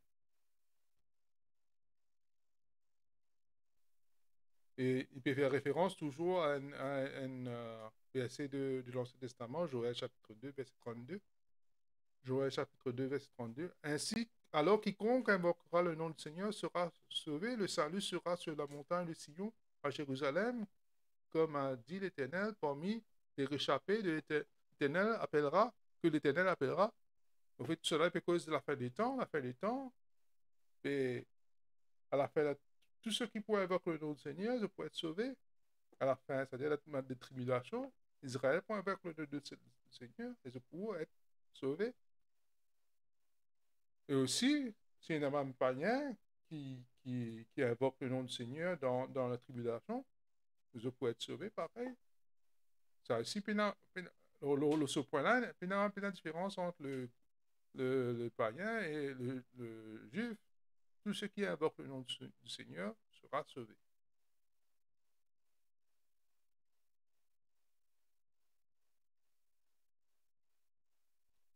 Speaker 1: Et il peut faire référence toujours à un verset de l'Ancien Testament, Joël chapitre 2, verset 32. Joël chapitre 2, verset 32. Ainsi, alors quiconque invoquera le nom du Seigneur sera sauvé, le salut sera sur la montagne de Sion, à Jérusalem, comme a dit l'Éternel, parmi les réchappés de l'Éternel appellera, que l'Éternel appellera. En fait, cela est à cause de la fin des temps, et à la fin, tous ceux qui pourraient invoquer le nom du Seigneur, je pourraient être sauvés. À la fin, c'est-à-dire la moment de tribulation, Israël pourrait invoquer le nom du Seigneur, et je pourrais être sauvé. Et aussi, si un homme païen qui invoque le nom du Seigneur dans la tribulation, je pourrais être sauvé pareil. Ça aussi, ce point-là, il y a une différence entre le païen et le juif. Tout ce qui invoque le nom du Seigneur sera sauvé.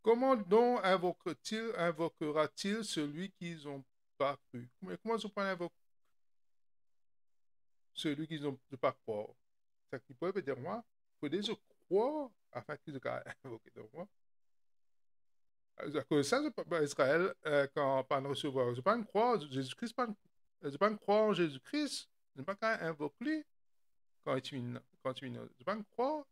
Speaker 1: Comment donc invoquera-t-il celui qu'ils n'ont pas cru? Comment se peut invoquer celui qu'ils n'ont pas croire? C'est qui peut dire moi, il faut déjà croire afin qu'ils soient invoqués. Donc, moi, à cause de ça, Israël, quand pas recevoir, je ne pas croire Jésus-Christ, je ne pas croire en Jésus-Christ, je ne pas invoquer lui quand tu je ne pas croire.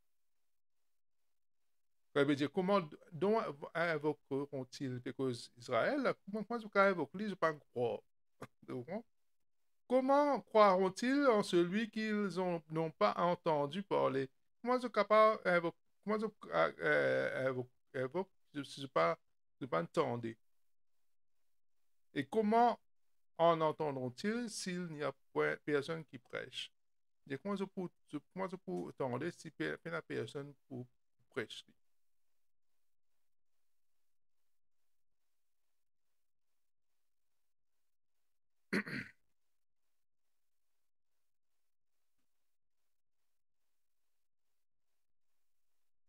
Speaker 1: Ça veut dire, comment donc invoqueront-ils? Parce que Israël, comment tu peux invoquer lui, je ne pas croire. Comment croiront-ils en celui qu'ils n'ont pas entendu parler? Comment sont capables d'invoquer? Comment sont invoquer si je ne pas entendu? Et comment en entendront-ils s'il n'y a point personne qui prêche? Et comment je peux entendre si il n'y a personne pour prêcher?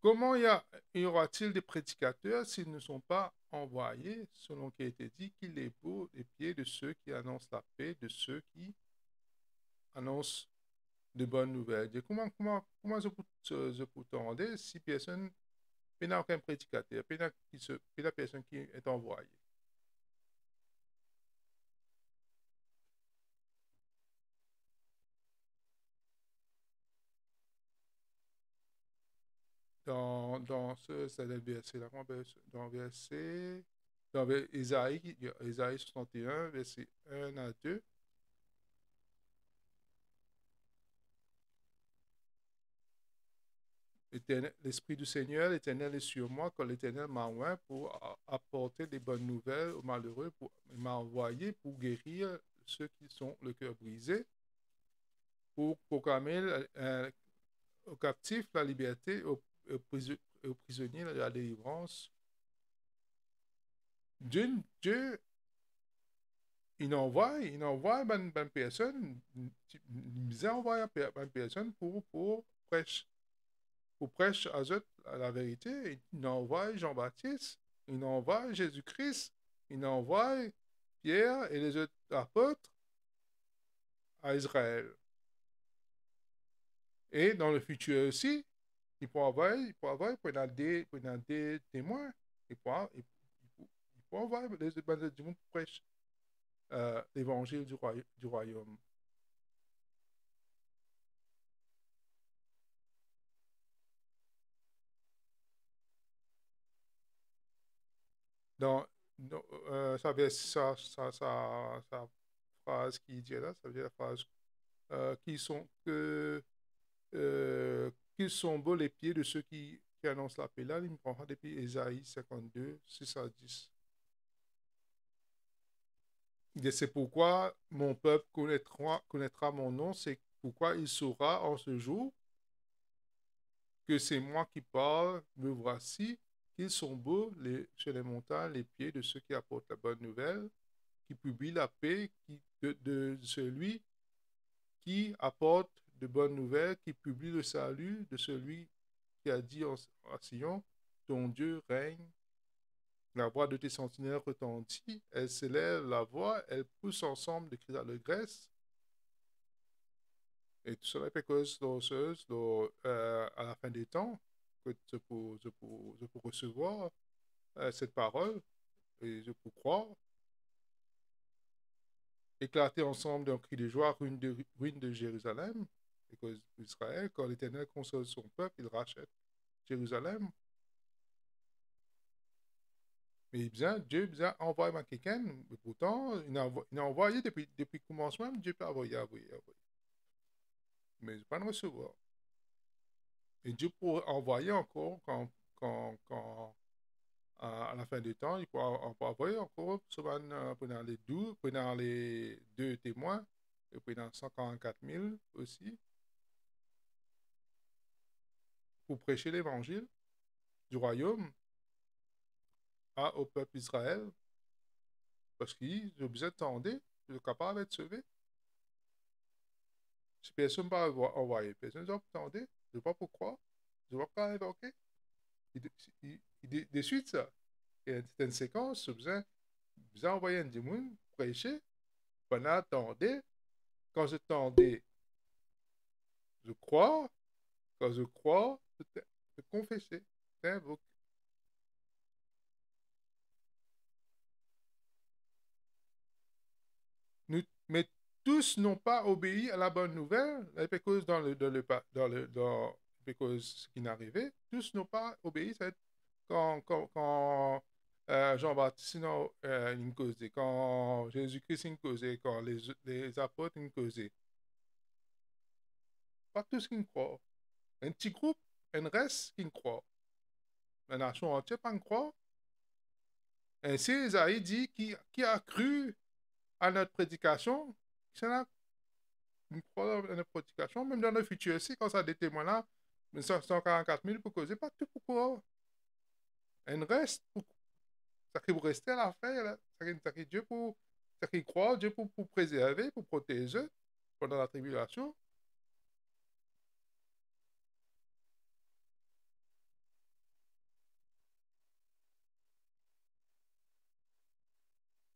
Speaker 1: Comment y aura-t-il des prédicateurs s'ils ne sont pas envoyés, selon qui a été dit, qu'il est beau les pieds de ceux qui annoncent la paix, de ceux qui annoncent de bonnes nouvelles? Et comment je peux demander si personne, il n'y a aucun prédicateur, il n'y a personne qui est envoyé? C'est le verset là, dans Isaïe 61, verset 1 à 2. L'Esprit du Seigneur, l'Éternel est sur moi, quand l'Éternel m'a oint pour apporter des bonnes nouvelles aux malheureux, il m'a envoyé pour guérir ceux qui sont le cœur brisé, pour proclamer aux captifs la liberté, aux prisonniers la délivrance. Dieu, il envoie une personne, il envoie une personne pour prêcher à eux la vérité. Il envoie Jean-Baptiste, il envoie Jésus-Christ, il envoie Pierre et les autres apôtres à Israël. Et dans le futur aussi, il pourra avoir des témoins. Il pourra avoir les évangiles du monde prêche l'évangile du royaume. Dans, ça, sa phrase qui dit là, ça veut dire la phrase qu'ils sont beaux les pieds de ceux qui annoncent la paix. Là, il me prendra depuis Ésaïe 52, 6 à 10. Et c'est pourquoi mon peuple connaîtra mon nom, c'est pourquoi il saura en ce jour que c'est moi qui parle, me voici, qu'ils sont beaux sur les montagnes les pieds de ceux qui apportent la bonne nouvelle, qui publient la paix de celui qui apporte de bonnes nouvelles, qui publie le salut de celui qui a dit à Sion, ton Dieu règne. La voix de tes sentinelles retentit, elle s'élève la voix, elle pousse ensemble de cris d'allégresse. Et tout cela est cause à la fin des temps, que je peux recevoir cette parole et je peux croire. Éclater ensemble d'un cri de joie, ruine de Jérusalem, et cause d'Israël, quand l'Éternel console son peuple, il rachète Jérusalem. Mais Dieu a envoyé quelqu'un, mais pourtant, il a envoyé depuis le commencement, Dieu peut envoyer. Mais il ne pas le recevoir. Et Dieu pourrait envoyer encore à la fin du temps, il peut envoyer encore pendant les deux témoins, et pendant 144 000 aussi, pour prêcher l'évangile du royaume au peuple d'Israël, parce qu'ils ont besoin de ils sont capables d'être sauvés. Si personne ne va envoyer, personne ne va attendre, je ne sais pas pourquoi, je ne sais pas invoquer. De suite, ça. Il y a une séquence, vous envoyez un démon, prêcher, pendant attendez, quand je tendais, je crois, quand je crois, je confesser, j'invoque. Mais tous n'ont pas obéi à la bonne nouvelle, parce ce qui est arrivé, tous n'ont pas obéi. Quand Jean-Baptiste il causait, quand Jésus-Christ il causait, quand les apôtres ils causaient. Pas tous qui croient. Un petit groupe, un reste qui croit. La nation entière pas croit. Ainsi, Isaïe dit qui a cru à notre prédication, c'est là une croit à notre prédication, même dans le futur aussi, quand ça a des témoins là, 144 000 pour causer, pas tout pour croire. Un reste, ça qui vous rester à la fin, là. Ça qui Dieu pour, ça qui croit, Dieu pour préserver, pour protéger pendant la tribulation.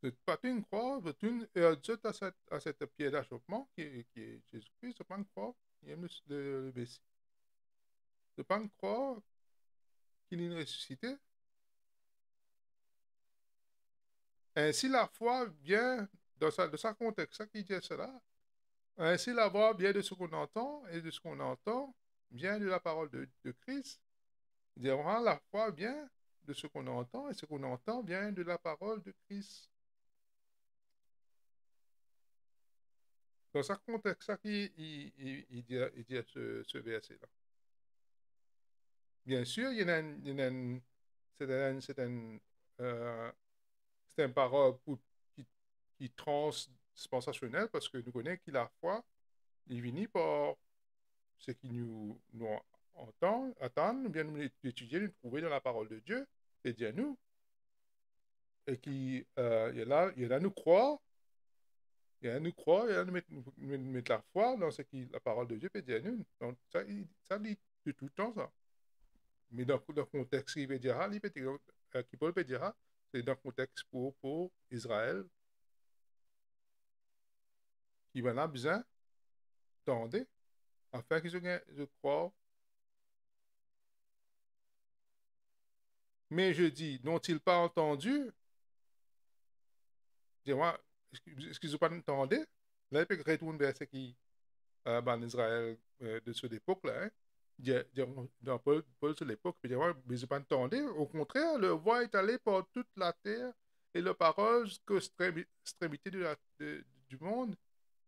Speaker 1: C'est pas une croix, Dieu à cette pierre d'achoppement qui est Jésus-Christ, c'est pas une croix, il aime le Messie. C'est pas une croix qu'il est ressuscité. Ainsi, la foi vient dans sa contexte, ça qui dit cela. Ainsi, la voix vient de ce qu'on entend, et de ce qu'on entend vient de la parole de Christ. Vraiment, la foi vient de ce qu'on entend, et ce qu'on entend vient de la parole de Christ. Dans sa contexte, ça qui il dit ce verset-là. Bien sûr, il y a c'est un parole qui transsensationnel parce que nous connaissons que la foi il finit par ce qui nous attendent, nous bien nous étudier, nous trouver dans la parole de Dieu, et dire nous, et qui il y a là nous croire, il y a nous croire, il y a nous mettre la foi dans ce qui la parole de Dieu peut dire nous. Donc ça dit de tout le temps ça. Mais dans le contexte qui veut dire, qui peut dire, c'est dans le contexte pour Israël, qui va là besoin d'attendre, afin qu'ils je crois. Mais je dis, n'ont-ils pas entendu? Dis-moi, est-ce qu'ils n'ont pas entendu? Là, il peut retourner vers ce qui, en Israël de cette époque-là, hein? Dans Paul de l'époque, mais ils n'ont pas entendu. Au contraire, le voix est allé par toute la terre et la parole jusqu'aux extrémités du monde.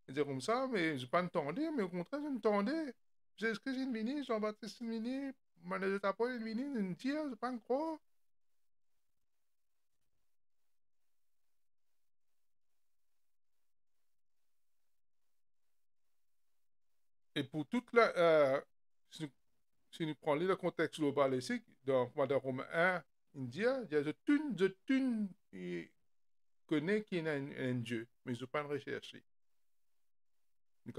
Speaker 1: Il dit comme ça, mais je ne pas entendre, mais au contraire, je entendais. Jésus-Christ est venu, Jean-Baptiste est venu, Manuel de Tapoy est venu, je ne dis, je ne pas croire. Et pour toute la. Si nous prenons le contexte global ici, dans Romains 1, il dit, il y a de tout connaît qu'il y a un Dieu, mais je ne pas le rechercher. Nous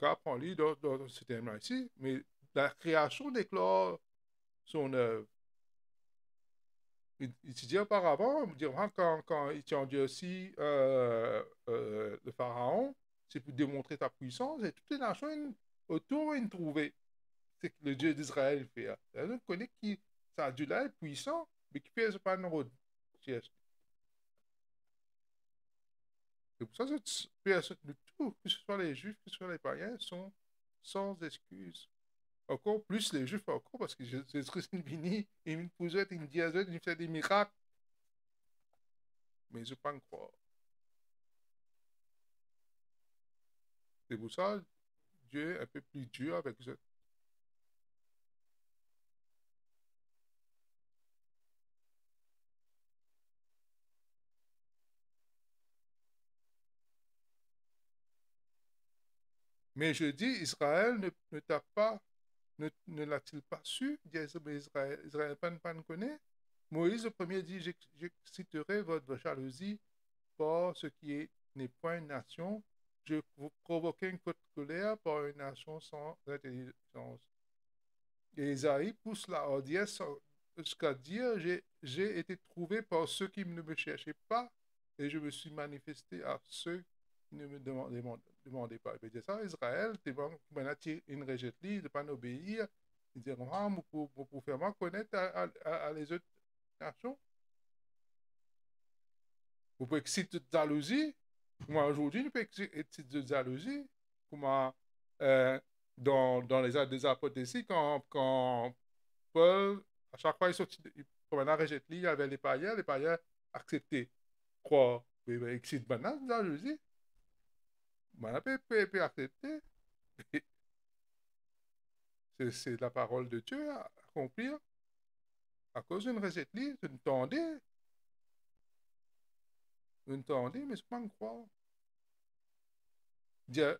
Speaker 1: apprendre dans ce thème-là ici, mais la création déclare son œuvre. Il dit auparavant, quand il tient Dieu aussi, le pharaon, c'est pour démontrer ta puissance, et toutes les nations autour viennent trouver c'est que le Dieu d'Israël fait. On connaît qui, ça Dieu-là est puissant, mais qui fait pas une route. C'est pour ça que tout, que ce soit les Juifs, que ce soit les païens, sont sans excuse. Encore plus les Juifs, encore, parce que Jésus-Christ est venu, il nous être une diazote, il fait des miracles, mais je ne peux pas en croire. C'est pour ça Dieu est un peu plus dur avec eux. Mais je dis, Israël ne t'a pas, ne l'a-t-il pas su? Israël, Israël pas ne connaît. Moïse le premier dit, j'exciterai votre jalousie par ce qui n'est point une nation. Je vous provoquer une côte colère par une nation sans intelligence. Et Isaïe pousse la hardiesse jusqu'à dire, j'ai été trouvé par ceux qui ne me cherchaient pas et je me suis manifesté à ceux qui ne me demandaient pas. Il dit ça, Israël, tu vas une rejette de ne pas obéir. Il dit, ah, pour faire moi connaître à les autres nations. Vous pouvez exciter de jalousie. Moi, aujourd'hui, nous pouvons exciter de jalousie. Comment, dans les actes des apôtres ici, quand Paul, à chaque fois, il sortit, comme un rejette il y avait les païens acceptaient. Croire. Mais excite maintenant, jalousie. Maintenant, peut accepter. C'est la parole de Dieu à accomplir. À cause d'une recette, je ne tendais, mais je ne pas croire. Dieu,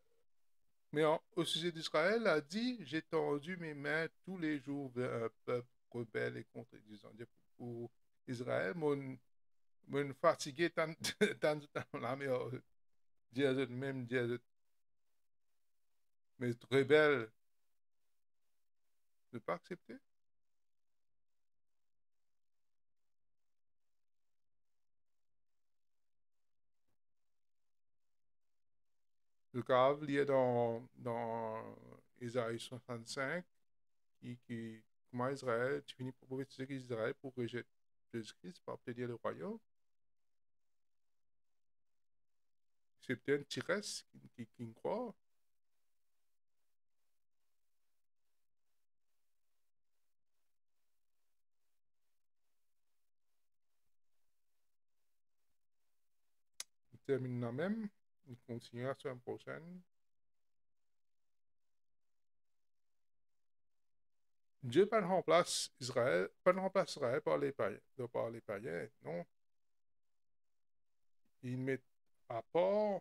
Speaker 1: mais au sujet d'Israël, a dit, j'ai tendu mes mains tous les jours vers un peuple rebelle et contredisant. Pour Israël, mon fatigué tant la mer, Dieu même Dieu, mais rebelle, ne pas accepter. Le cas lié dans Isaïe 65, comment Israël, tu finis par prophétiser qu'Israël pour rejeter Jésus-Christ, pour obtenir le royaume. C'est peut-être un tiresse qui croit. Il termine là même. Il continue la semaine prochaine. Dieu ne remplace Israël, pas remplace Israël par les païens, non. Il met à part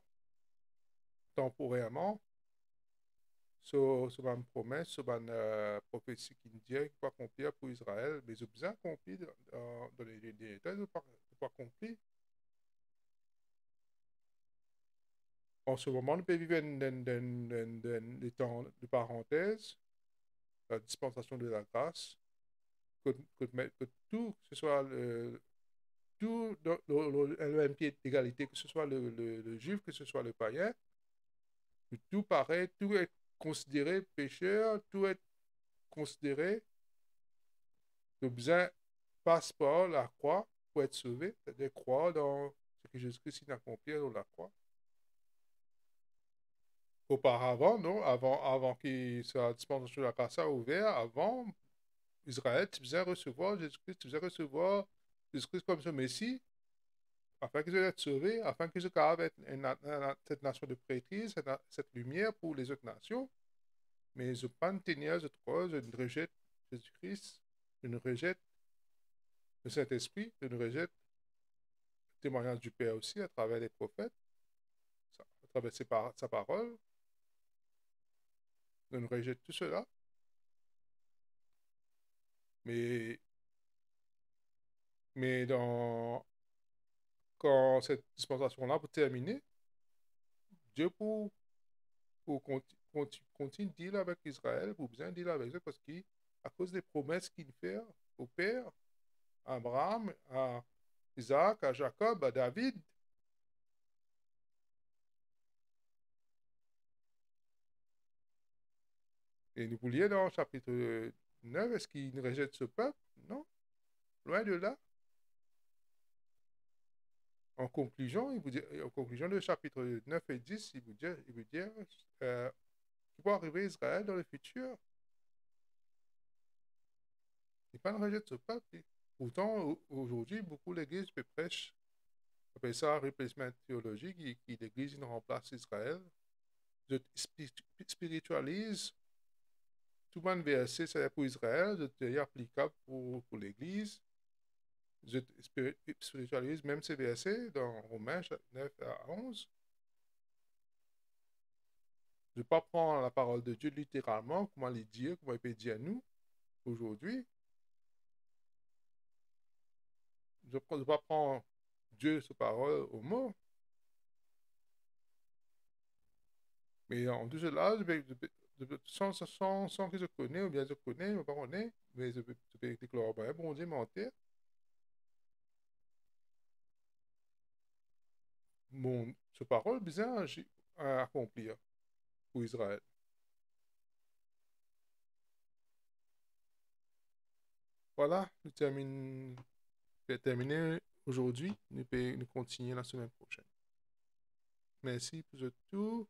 Speaker 1: temporairement sur une promesse, sur une prophétie qui dit qu'il va accomplir pour Israël, mais c'est bien accompli dans les détails, c'est pas accompli. En ce moment, nous pouvons vivre des temps de parenthèse, la dispensation de la grâce, que tout, que ce soit tout le même pied d'égalité, que ce soit le juif, que ce soit le païen, tout paraît, tout est considéré pécheur, tout est considéré que besoin passe par la croix pour être sauvé, c'est-à-dire croire dans ce que Jésus-Christ a accompli dans la croix. Auparavant, non, avant que sa dispensation de la grâce soit ouverte, avant, Israël, tu faisais recevoir Jésus-Christ, tu faisais recevoir Jésus-Christ comme ce Messie, afin qu'ils soient sauvés, afin qu'ils soient capables d'être cette nation de prêtrise, cette lumière pour les autres nations. Mais je ne pas tenir, je crois, je rejette Jésus-Christ, je ne rejette le Saint-Esprit, je ne rejette le témoignage du Père aussi à travers les prophètes, à travers sa parole. Je ne rejette tout cela. Mais, mais quand cette dispensation-là pour terminer, Dieu pour continuer de dealer avec Israël, pour bien dealer avec eux, parce qu'à cause des promesses qu'il fait au Père, à Abraham, à Isaac, à Jacob, à David, et nous voulions dans le chapitre 9, est-ce qu'il rejette ce peuple? Non, loin de là. En conclusion, en conclusion de chapitre 9 et 10, il vous dit qu'il va arriver Israël dans le futur. Il ne rejette ce peuple. Pourtant, aujourd'hui, beaucoup d'églises prêchent, appelle ça un replacement théologique, qui l'église ne remplace Israël. Je spiritualise tout le verset, c'est pour Israël, c'est applicable pour l'église. Je spiritualise même ces versets dans Romains 9 à 11. Je ne vais pas prendre la parole de Dieu littéralement, comment il dit, comment il peut dire à nous aujourd'hui. Je ne vais pas prendre Dieu, sa parole au mot. Mais en tout cela, sans que je connais, ou bien je connais, ou pas connais, mais je peux déclarer, ben, bon Dieu, mentir. Ce parole bien à accomplir pour Israël. Voilà, terminer aujourd'hui. Nous continuer la semaine prochaine. Merci pour tout.